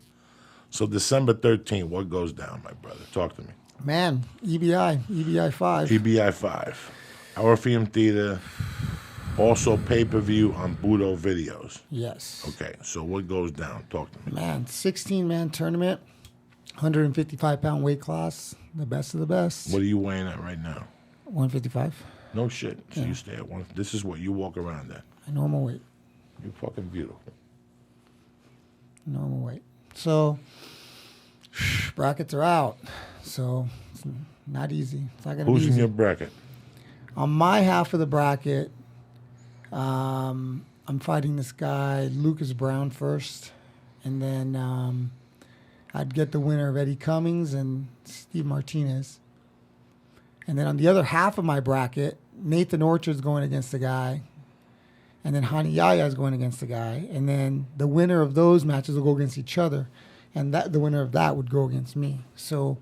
So December 13th, what goes down, my brother? Talk to me. Man, EBI 5. EBI 5. Orpheum Theater. Also pay-per-view on Budo Videos. Yes. Okay, so what goes down? Talk to me. Man, 16-man tournament, 155-pound weight class, the best of the best. What are you weighing at right now? 155. No shit. So you stay at one. This is what you walk around at. My normal weight. You're fucking beautiful. Normal weight. So, brackets are out. So, it's not easy. It's not going to be Who's easy. in your bracket? On my half of the bracket, I'm fighting this guy, Lucas Brown, first. And then I'd get the winner of Eddie Cummings and Steve Martinez. And then on the other half of my bracket, Nathan Orchard's going against the guy. And then Hani Yaya's going against the guy. And then the winner of those matches will go against each other. And the winner of that would go against me. So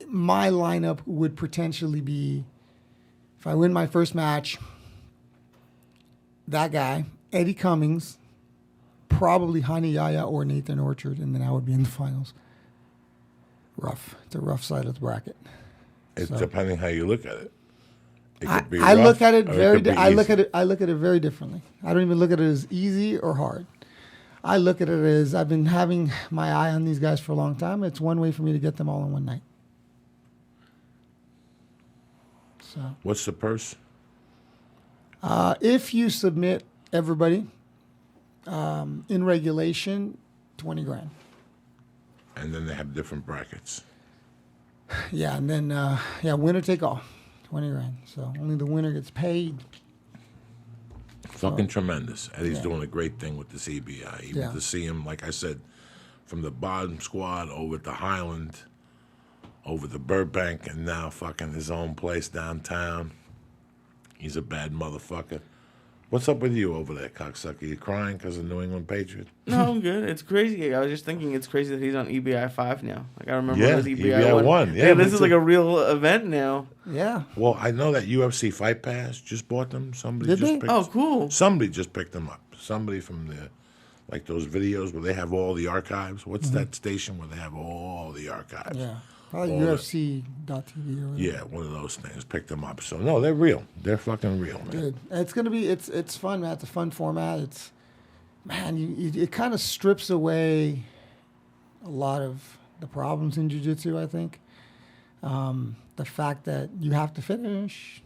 my lineup would potentially be, if I win my first match, that guy, Eddie Cummings, probably Hani Yaya or Nathan Orchard, and then I would be in the finals. Rough. It's a rough side of the bracket. It's depending how you look at it. It could be I rough, look at it or very. could be I look easy. at it very differently. I don't even look at it as easy or hard. I look at it as I've been having my eye on these guys for a long time. It's one way for me to get them all in one night. So, What's the purse? if you submit everybody in regulation, 20 grand. And then they have different brackets. Yeah, and then winner take all, 20 grand. So only the winner gets paid. Fucking tremendous. Eddie's doing a great thing with this EBI. Even to see him, like I said, from the bottom squad over to Highland, over to Burbank, and now fucking his own place downtown. He's a bad motherfucker. What's up with you over there, cocksucker? You crying because of New England Patriots? No, I'm good. It's crazy. I was just thinking it's crazy that he's on EBI 5 now. Like, I remember Yeah, it was EBI, EBI 1. Yeah, this is like a real event now. Yeah. Well, I know that UFC Fight Pass just bought them. Somebody Did just they? picked Oh, cool. Somebody just picked them up. Somebody from the, like those videos where they have all the archives. What's that station where they have all the archives? Yeah. Probably All the- UFC.tv or whatever. Yeah, one of those things. Picked them up. So no, they're real. They're fucking real, man. Dude, it's gonna be it's fun, man. It's a fun format. It's it kind of strips away a lot of the problems in jiu-jitsu, I think. The fact that you have to finish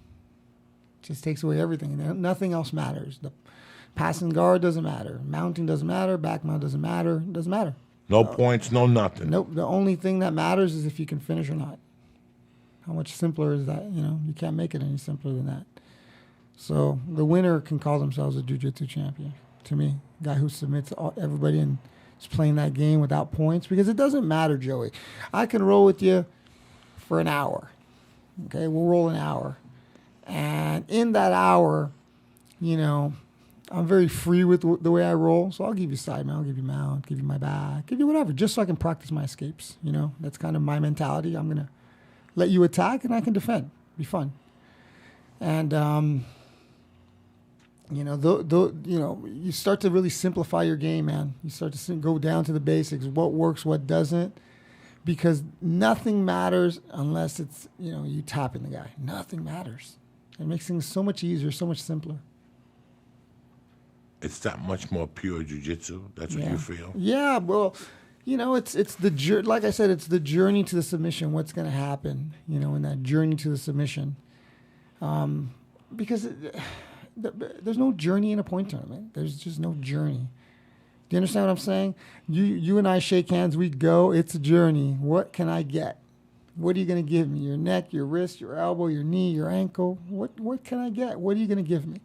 just takes away everything. Nothing else matters. The passing guard doesn't matter. Mounting doesn't matter. Back mount doesn't matter. It doesn't matter. No points, no nothing. Nope. The only thing that matters is if you can finish or not. How much simpler is that? You can't make it any simpler than that. So the winner can call themselves a jiu-jitsu champion. To me, guy who submits everybody and is playing that game without points, because it doesn't matter, Joey. I can roll with you for an hour. Okay, we'll roll an hour, and in that hour, I'm very free with the way I roll. So I'll give you side mount, I'll give you mount, give you my back, give you whatever, just so I can practice my escapes. That's kind of my mentality. I'm gonna let you attack, and I can defend. Be fun. And you start to really simplify your game, man. You start to go down to the basics, what works, what doesn't, because nothing matters unless it's you tapping the guy. Nothing matters. It makes things so much easier, so much simpler. It's that much more pure jiu-jitsu. That's what you feel? Yeah, well, it's the like I said, it's the journey to the submission. What's going to happen, in that journey to the submission, because there's no journey in a point tournament. There's just no journey. Do you understand what I'm saying? You and I shake hands. We go. It's a journey. What can I get? What are you going to give me? Your neck, your wrist, your elbow, your knee, your ankle. What can I get? What are you going to give me?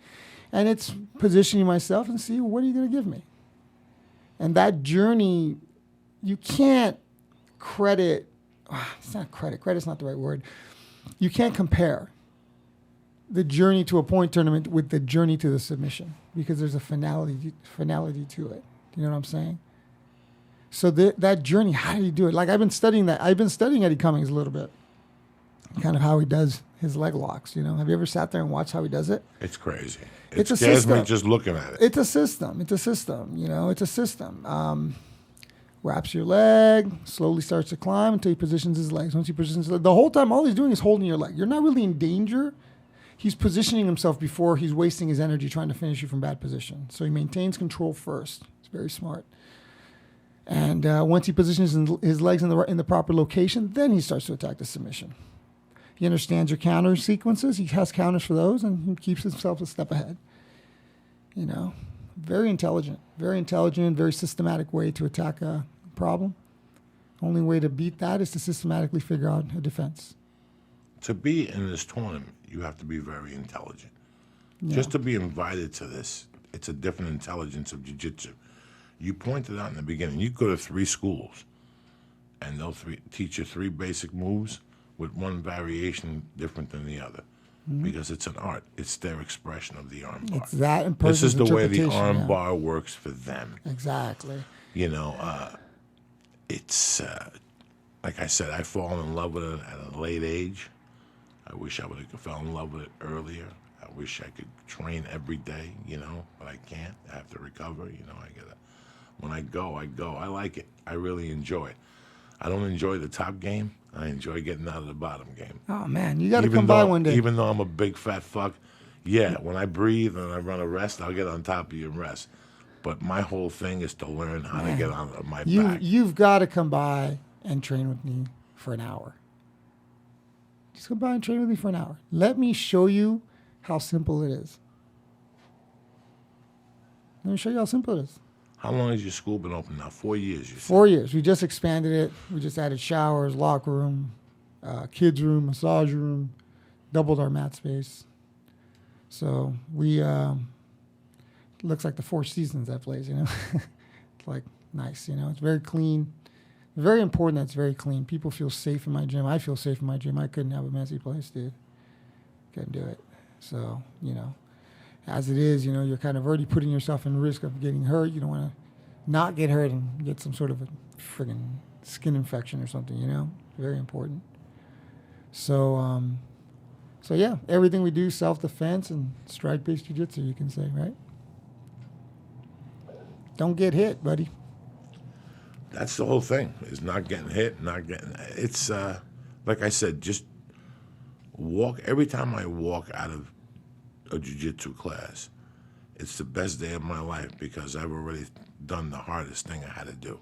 And it's positioning myself and see, what are you going to give me? And that journey, you can't credit. It's not credit. Credit's not the right word. You can't compare the journey to a point tournament with the journey to the submission, because there's a finality to it. You know what I'm saying? So that journey, how do you do it? Like, I've been studying that. I've been studying Eddie Cummings a little bit, kind of how he does his leg locks. You know, have you ever sat there and watched how he does it? It's crazy. It's a scares system. me just looking at it. It's a system. It's a system. You know, it's a system. Wraps your leg, slowly starts to climb until he positions his legs. Once he positions his leg, the whole time, all he's doing is holding your leg. You're not really in danger. He's positioning himself before he's wasting his energy trying to finish you from bad position. So he maintains control first. It's very smart. And once he positions his legs in the proper location, then he starts to attack the submission. He understands your counter sequences. He has counters for those, and he keeps himself a step ahead. You know, very intelligent, very systematic way to attack a problem. Only way to beat that is to systematically figure out a defense. To be in this tournament, you have to be very intelligent. Yeah. Just to be invited to this, it's a different intelligence of jiu-jitsu. You pointed out in the beginning, you go to 3 schools, and they'll teach you 3 basic moves with one variation different than the other. Because it's an art. It's their expression of the arm bar. It's that and this is the way the interpretation, arm yeah. bar works for them. Exactly. You know, it's, like I said, I've fallen in love with it at a late age. I wish I would have fell in love with it earlier. I wish I could train every day, you know, but I can't. I have to recover, you know. When I go. I like it. I really enjoy it. I don't enjoy the top game. I enjoy getting out of the bottom game. Oh, man, you got to come by one day. Even though I'm a big fat fuck, yeah, when I breathe and I run a rest, I'll get on top of you and rest. But my whole thing is to learn how to get on my back. You've got to come by and train with me for an hour. Just come by and train with me for an hour. Let me show you how simple it is. Let me show you how simple it is. How long has your school been open now? 4 years, you said? 4 years. We just expanded it. We just added showers, locker room, kids room, massage room, doubled our mat space. So we looks like the Four Seasons, that place, you know. It's like nice, you know. It's very clean. Very important that it's very clean. People feel safe in my gym. I feel safe in my gym. I couldn't have a messy place, dude. Couldn't do it. So, you know, as it is, you know, you're kind of already putting yourself in risk of getting hurt. You don't want to not get hurt and get some sort of a friggin' skin infection or something, you know. Very important. So, so yeah, everything we do, self-defense and strike-based jiu-jitsu, you can say, right? Don't get hit, buddy. That's the whole thing, is not getting hit, it's, like I said, just walk. Every time I walk out of a jiu-jitsu class, it's the best day of my life because I've already done the hardest thing I had to do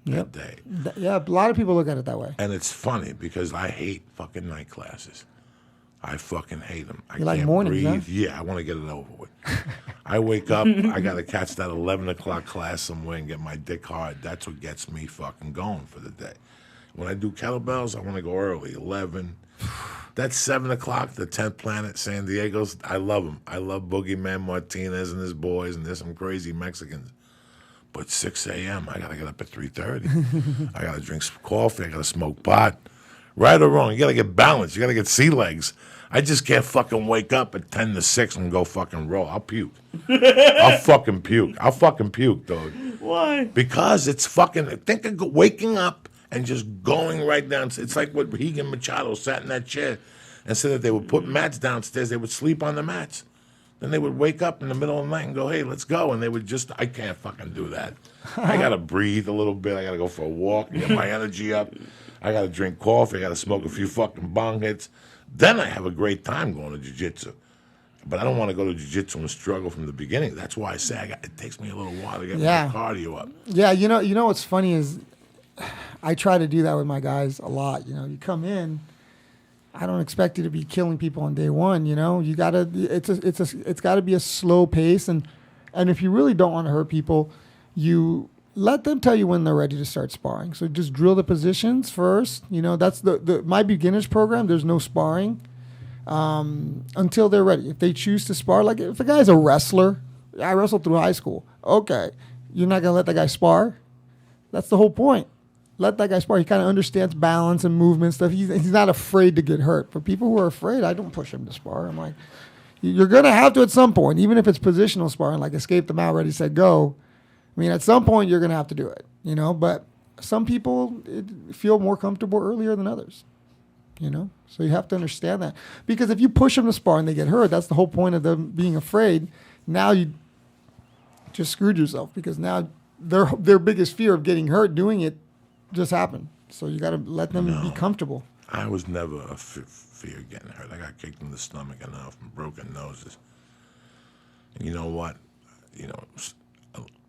that day. Yeah, a lot of people look at it that way. And it's funny because I hate fucking night classes. I fucking hate them. I You like can't mornings, breathe. huh? Yeah, I want to get it over with. I wake up, I got to catch that 11 o'clock class somewhere and get my dick hard. That's what gets me fucking going for the day. When I do kettlebells, I want to go early, 11. That's 7 o'clock, the 10th Planet, San Diego's. I love them. I love Boogeyman Martinez and his boys, and there's some crazy Mexicans. But 6 a.m., I got to get up at 3:30. I got to drink some coffee. I got to smoke pot. Right or wrong, you got to get balanced. You got to get sea legs. I just can't fucking wake up at 10 to 6 and go fucking roll. I'll puke. I'll fucking puke, dog. Why? Because it's fucking, think of waking up and just going right down. It's like what Higan Machado sat in that chair and said that they would put mats downstairs. They would sleep on the mats. Then they would wake up in the middle of the night and go, hey, let's go. And they would just, I can't fucking do that. I got to breathe a little bit. I got to go for a walk, get my energy up. I got to drink coffee. I got to smoke a few fucking bong hits. Then I have a great time going to jiu-jitsu. But I don't want to go to jiu-jitsu and struggle from the beginning. That's why I say it takes me a little while to get my cardio up. Yeah, you know what's funny is I try to do that with my guys a lot. You know, you come in, I don't expect you to be killing people on day one. You know, you gotta. It's got to be a slow pace, and if you really don't want to hurt people, you let them tell you when they're ready to start sparring. So just drill the positions first. You know, that's my beginners program. There's no sparring until they're ready. If they choose to spar, like if a guy's a wrestler, I wrestled through high school. Okay, you're not gonna let that guy spar. That's the whole point. Let that guy spar. He kind of understands balance and movement stuff. He's not afraid to get hurt. For people who are afraid, I don't push him to spar. I'm like, you're going to have to at some point, even if it's positional sparring, like escape the mount, ready, set, go. I mean, at some point, you're going to have to do it, you know. But some people feel more comfortable earlier than others, you know. So you have to understand that. Because if you push them to spar and they get hurt, that's the whole point of them being afraid. Now you just screwed yourself because now their biggest fear of getting hurt doing it just happened. So you got to let them be comfortable. I was never a fear of getting hurt. I got kicked in the stomach enough and broken noses. And you know what? You know,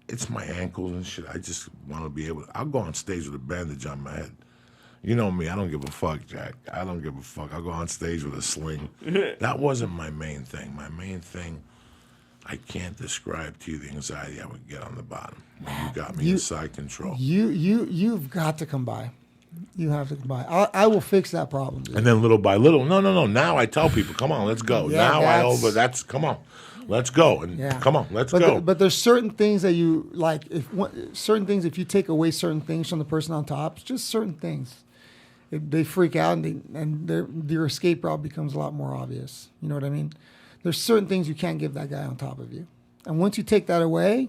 it's my ankles and shit. I just want to be able to. I'll go on stage with a bandage on my head. You know me. I don't give a fuck, Jack. I don't give a fuck. I'll go on stage with a sling. That wasn't my main thing. My main thing, I can't describe to you the anxiety I would get on the bottom when you got me inside control. You've got to come by. You have to come by. I will fix that problem. Dude. And then little by little, no. Now I tell people, come on, let's go. Yeah, come on, let's go. And come on, let's go. But there's certain things that you like. If you take away certain things from the person on top, just certain things, they freak out and their escape route becomes a lot more obvious. You know what I mean? There's certain things you can't give that guy on top of you. And once you take that away,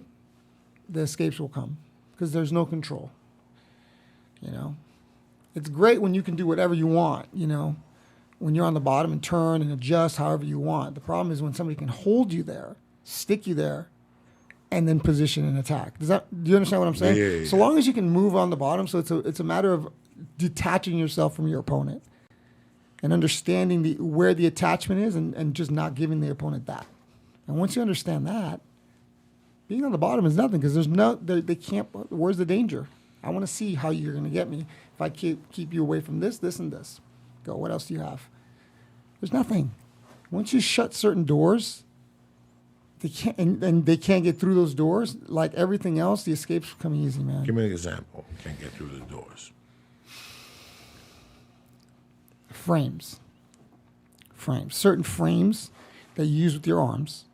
the escapes will come because there's no control. You know? It's great when you can do whatever you want, you know, when you're on the bottom and turn and adjust however you want. The problem is when somebody can hold you there, stick you there, and then position and attack. Do you understand what I'm saying? Yeah. So long as you can move on the bottom, so it's a matter of detaching yourself from your opponent and understanding where the attachment is and just not giving the opponent that. And once you understand that, being on the bottom is nothing because they can't. Where's the danger? I want to see how you're going to get me. If I keep you away from this, and this. Go, what else do you have? There's nothing. Once you shut certain doors, they can't, and they can't get through those doors, like everything else, the escapes come easy, man. Give me an example. Can't get through the doors. Frames. Certain frames that you use with your arms,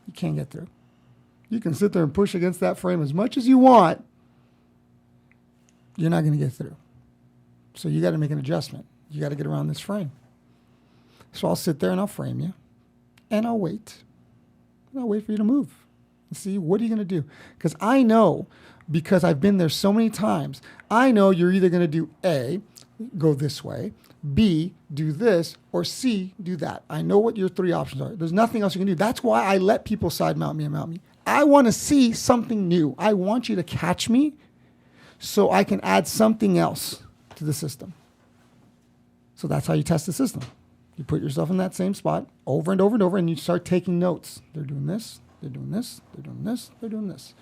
you can't get through. You can sit there and push against that frame as much as you want. You're not going to get through. So you got to make an adjustment. You got to get around this frame. So I'll sit there and I'll frame you. And I'll wait. And I'll wait for you to move. And see, what are you going to do? Because I know, because I've been there so many times, I know you're either going to do A, go this way, B, do this, or C, do that. I know what your three options are. There's nothing else you can do. That's why I let people side mount me and mount me. I want to see something new. I want you to catch me so I can add something else to the system. So that's how you test the system. You put yourself in that same spot over and over and over, and you start taking notes. They're doing this, they're doing this, they're doing this, they're doing this.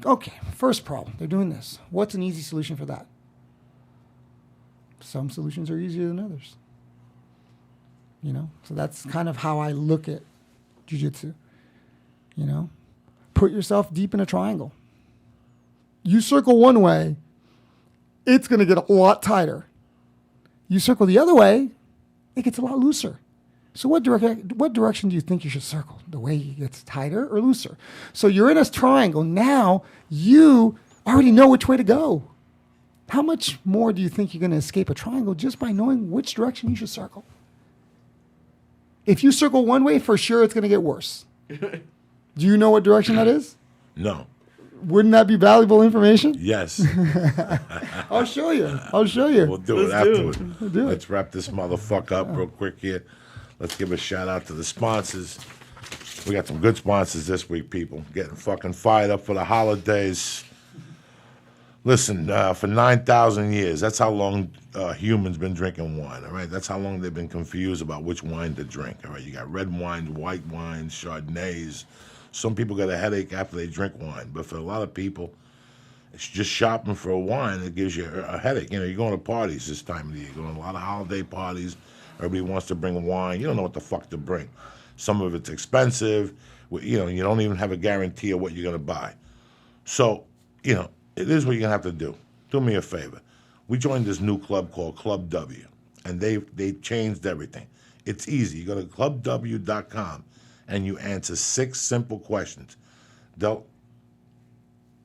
Okay, first problem, they're doing this. What's an easy solution for that? Some solutions are easier than others. You know, so that's kind of how I look at jiu-jitsu. You know, put yourself deep in a triangle. You circle one way, it's going to get a lot tighter. You circle the other way, it gets a lot looser. So what direction do you think you should circle? The way it gets tighter or looser? So you're in a triangle. Now you already know which way to go. How much more do you think you're going to escape a triangle just by knowing which direction you should circle? If you circle one way, for sure it's going to get worse. Do you know what direction that is? No. Wouldn't that be valuable information? Yes. I'll show you. We'll do it afterwards. We'll do it. Let's wrap this motherfucker up real quick here. Let's give a shout out to the sponsors. We got some good sponsors this week, people. Getting fucking fired up for the holidays. Listen, for 9,000 years, that's how long humans been drinking wine, all right? That's how long they've been confused about which wine to drink, all right? You got red wines, white wines, Chardonnays. Some people get a headache after they drink wine, but for a lot of people, it's just shopping for a wine that gives you a headache. You know, you're going to parties this time of the year. You're going to a lot of holiday parties. Everybody wants to bring wine. You don't know what the fuck to bring. Some of it's expensive. You know, you don't even have a guarantee of what you're going to buy. So, you know, it is what you're going to have to do. Do me a favor. We joined this new club called Club W, and they changed everything. It's easy. You go to clubw.com, and you answer 6 simple questions.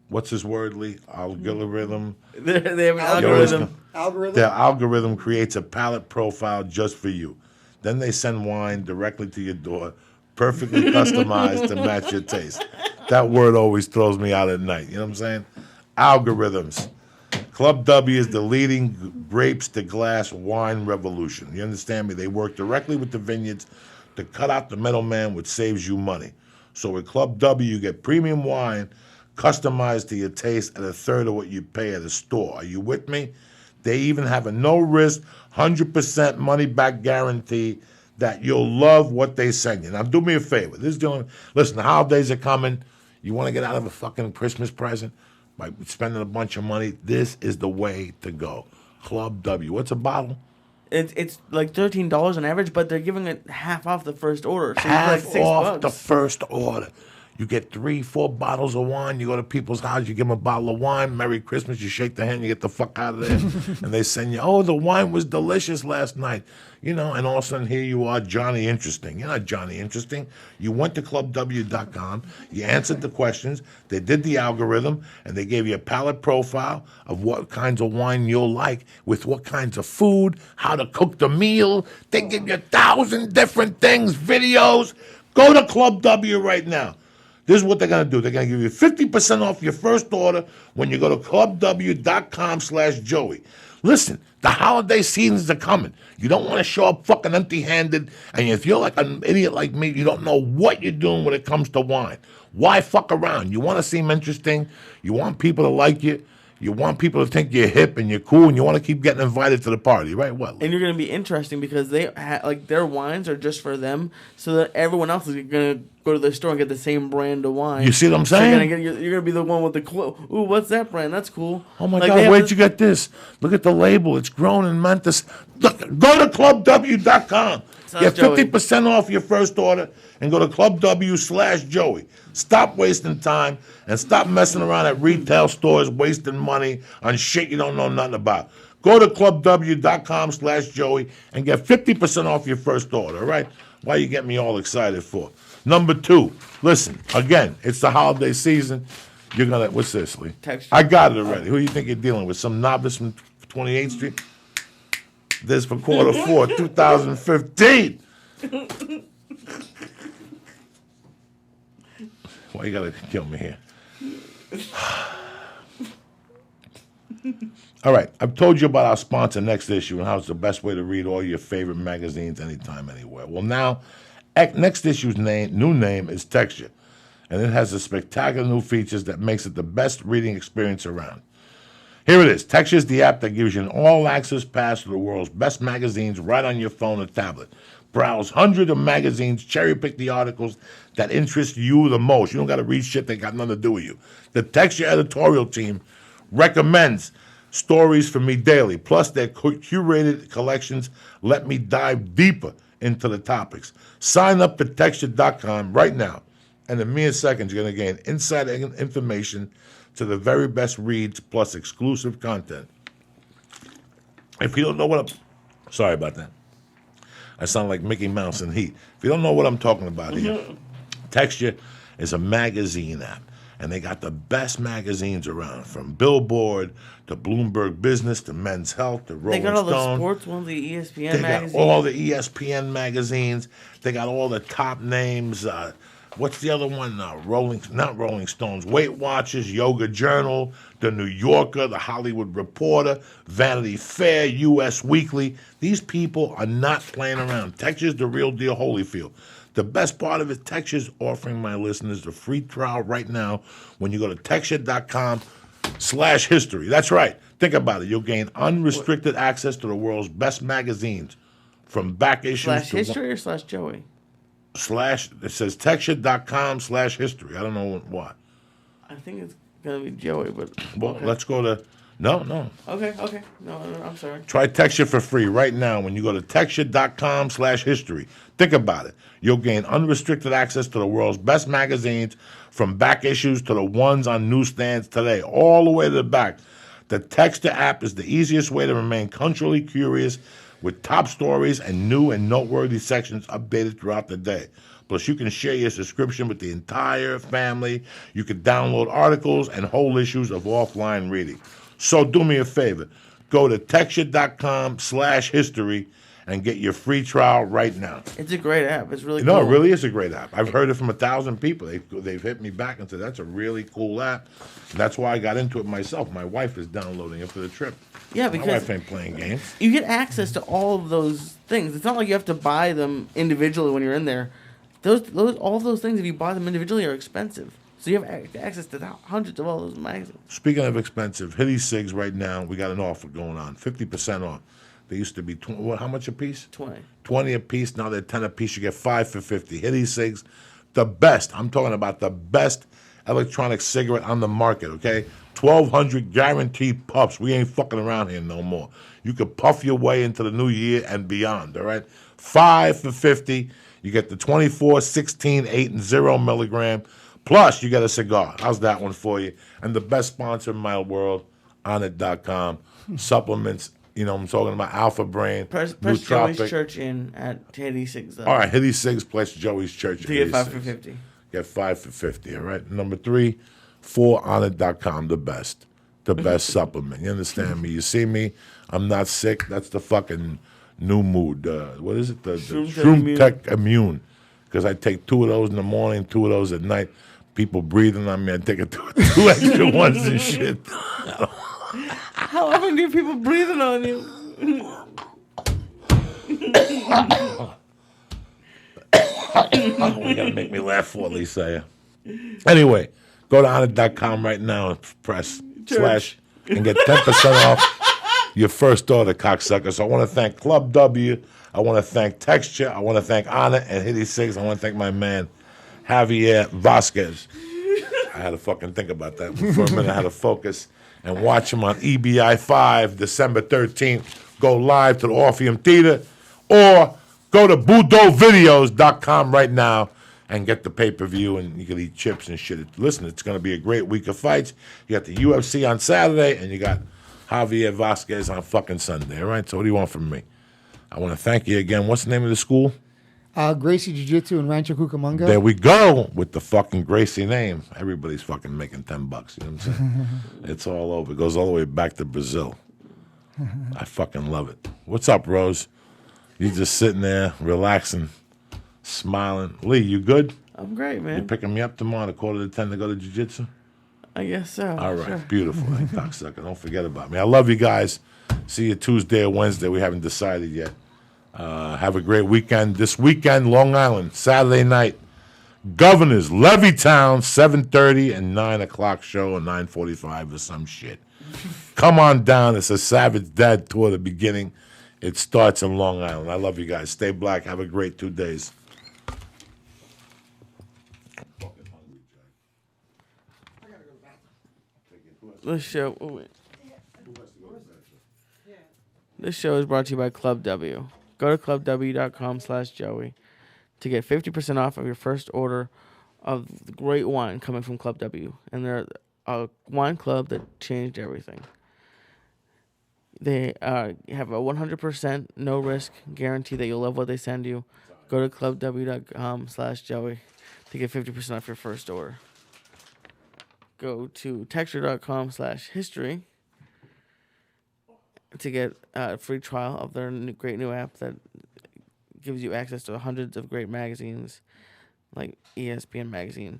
What's his word, Lee? Algorithm. They have an algorithm. Their algorithm creates a palate profile just for you. Then they send wine directly to your door, perfectly customized to match your taste. That word always throws me out at night. You know what I'm saying? Algorithms. Club W is the leading grapes to glass wine revolution. You understand me? They work directly with the vineyards to cut out the middleman, which saves you money. So with Club W, you get premium wine customized to your taste at a third of what you pay at a store. Are you with me? They even have a no-risk, 100% money-back guarantee that you'll love what they send you. Now, do me a favor. Listen, the holidays are coming. You want to get out of a fucking Christmas present by spending a bunch of money? This is the way to go. Club W. What's a bottle? It's like $13 on average, but they're giving it half off the first order. So Half like off $6. the first order. You get 3-4 bottles of wine. You go to people's house, you give them a bottle of wine. Merry Christmas. You shake the hand, you get the fuck out of there. And they send you, oh, the wine was delicious last night. You know, and all of a sudden here you are, Johnny Interesting. You're not Johnny Interesting. You went to clubw.com. You answered the questions. They did the algorithm, and they gave you a palate profile of what kinds of wine you'll like with what kinds of food, how to cook the meal. They give you 1,000 different things, videos. Go to Club W right now. This is what they're going to do. They're going to give you 50% off your first order when you go to clubw.com/Joey. Listen, the holiday seasons are coming. You don't want to show up fucking empty-handed, and if you're like an idiot like me, you don't know what you're doing when it comes to wine. Why fuck around? You want to seem interesting. You want people to like you. You want people to think you're hip and you're cool, and you want to keep getting invited to the party, right? What? And you're going to be interesting because they like their wines are just for them, so that everyone else is going to go to the store and get the same brand of wine. You see what I'm saying? You're going to be the one with the ooh, what's that brand? That's cool. Oh my God, where'd you get this? Look at the label. It's grown in Memphis. Look, go to clubw.com. Get 50% off your first order and go to clubw/Joey. Stop wasting time and stop messing around at retail stores wasting money on shit you don't know nothing about. Go to clubw.com/Joey and get 50% off your first order, all right? Why you get me all excited for? Number 2, listen, again, it's the holiday season. You're going to, what's this, Lee? Texture. I got it already. Who do you think you're dealing with? Some novice from 28th Street? This for Q4, 2015. Why you gotta kill me here? All right, I've told you about our sponsor, Next Issue, and how it's the best way to read all your favorite magazines anytime, anywhere. Well, now, Next Issue's new name is Texture, and it has the spectacular new features that makes it the best reading experience around. Here it is. Texture is the app that gives you an all-access pass to the world's best magazines right on your phone or tablet. Browse hundreds of magazines, cherry-pick the articles that interest you the most. You don't got to read shit that got nothing to do with you. The Texture editorial team recommends stories for me daily. Plus, their curated collections let me dive deeper into the topics. Sign up to Texture.com right now, and in mere seconds, you're going to gain inside information to the very best reads plus exclusive content. If you don't know what I'm... Sorry about that. I sound like Mickey Mouse in Heat. If you don't know what I'm talking about here, Texture is a magazine app, and they got the best magazines around, from Billboard to Bloomberg Business to Men's Health to Rolling Stone. They got all the sports ones, the ESPN magazines. They got all the ESPN magazines. They got all the top names. What's the other one? Not Rolling Stones. Weight Watchers, Yoga Journal, The New Yorker, The Hollywood Reporter, Vanity Fair, U.S. Weekly. These people are not playing around. Texture's the real deal, Holyfield. The best part of it, Texture's offering my listeners a free trial right now when you go to Texture.com/history. That's right. Think about it. You'll gain unrestricted access to the world's best magazines, from back issues to... /history or /Joey? It says Texture.com/history. I don't know why. I think it's going to be Joey, but... Well, let's go to No. Okay. No, I'm sorry. Try Texture for free right now when you go to texture.com/history. Think about it. You'll gain unrestricted access to the world's best magazines, from back issues to the ones on newsstands today, all the way to the back. The Texture app is the easiest way to remain culturally curious, with top stories and new and noteworthy sections updated throughout the day. Plus, you can share your subscription with the entire family. You can download articles and whole issues of offline reading. So do me a favor. Go to texture.com/history and get your free trial right now. It's a great app. It's really No, cool. it really is a great app. I've heard it from 1,000 people. They've hit me back and said, that's a really cool app. And that's why I got into it myself. My wife is downloading it for the trip. Yeah, My because wife ain't playing games. you get access to all of those things. It's not like you have to buy them individually when you're in there. All those things, if you buy them individually, are expensive. So you have access to hundreds of all those magazines. Speaking of expensive, Hitty Cigs right now, we got an offer going on, 50% off. They used to be, how much a piece? 20. 20 a piece. Now they're 10 a piece. You get 5 for 50. Hitty Cigs, the best. I'm talking about the best electronic cigarette on the market, okay? 1,200 guaranteed puffs. We ain't fucking around here no more. You could puff your way into the new year and beyond, all right? 5 for 50. You get the 24, 16, 8, and 0 milligram. Plus, you get a cigar. How's that one for you? And the best sponsor in my world, Onnit.com. Supplements, you know what I'm talking about, Alpha Brain, Press Joey's Nootropic. Church in at 86. All right, Hitty Cigs plus Joey's Church. To get 5 Hitty for Cigs. 50. Get 5 for 50, all right? Number 3, for Onnit.com, the best supplement. You understand me? You see me? I'm not sick. That's the fucking new mood. What is it? The Shroom Tech Immune. Because I take 2 of those in the morning, 2 of those at night. People breathing on me, I take 2 extra ones and shit. How often do people breathing on you? You gotta make me laugh for Lisa. Anyway, go to Onnit.com right now and press slash and get 10% off your first order, cocksucker. So I want to thank Club W. I want to thank Texture. I want to thank Onnit and Hitty Cigs. I want to thank my man, Javier Vazquez. I had to fucking think about that for a minute. I had to focus and watch him on EBI 5, December 13th. Go live to the Orpheum Theater, or go to BudoVideos.com right now and get the pay-per-view, and you can eat chips and shit. Listen, it's going to be a great week of fights. You got the UFC on Saturday, and you got Javier Vazquez on fucking Sunday, all right? So what do you want from me? I want to thank you again. What's the name of the school? Gracie Jiu-Jitsu in Rancho Cucamonga. There we go with the fucking Gracie name. Everybody's fucking making $10. You know what I'm saying? It's all over. It goes all the way back to Brazil. I fucking love it. What's up, Rose? You just sitting there, relaxing, smiling. Lee, you good? I'm great, You man. picking me up tomorrow at 9:45 to go to jiu-jitsu? I guess so. All right, Sure. beautiful. Hey, cocksucker, don't forget about me. I love you guys. See you Tuesday or Wednesday. We haven't decided yet. Have a great weekend. This weekend, Long Island, Saturday night, Governors, Levittown, 7:30 and 9 o'clock show, or 9:45 or some shit. Come on down. It's a Savage Dad tour at the beginning. It starts in Long Island. I love you guys. Stay black. Have a great 2 days. This show. Oh, wait. This show is brought to you by Club W. Go to clubw.com/Joey to get 50% off of your first order of the great wine coming from Club W. And they're a wine club that changed everything. They have a 100% no risk guarantee that you'll love what they send you. Go to clubw.com/Joey to get 50% off your first order. Go to texture.com/history to get a free trial of their great new app that gives you access to hundreds of great magazines like ESPN magazine.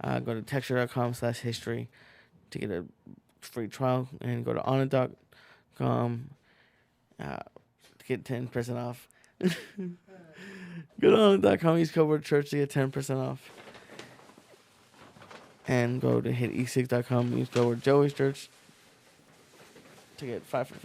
Go to texture.com/history to get a free trial, and go to onnit.com to get 10% off. Go to onnit.com, use code word church to get 10% off. And go to hit e6.com, use code word Joey's Church to get 5 for 50.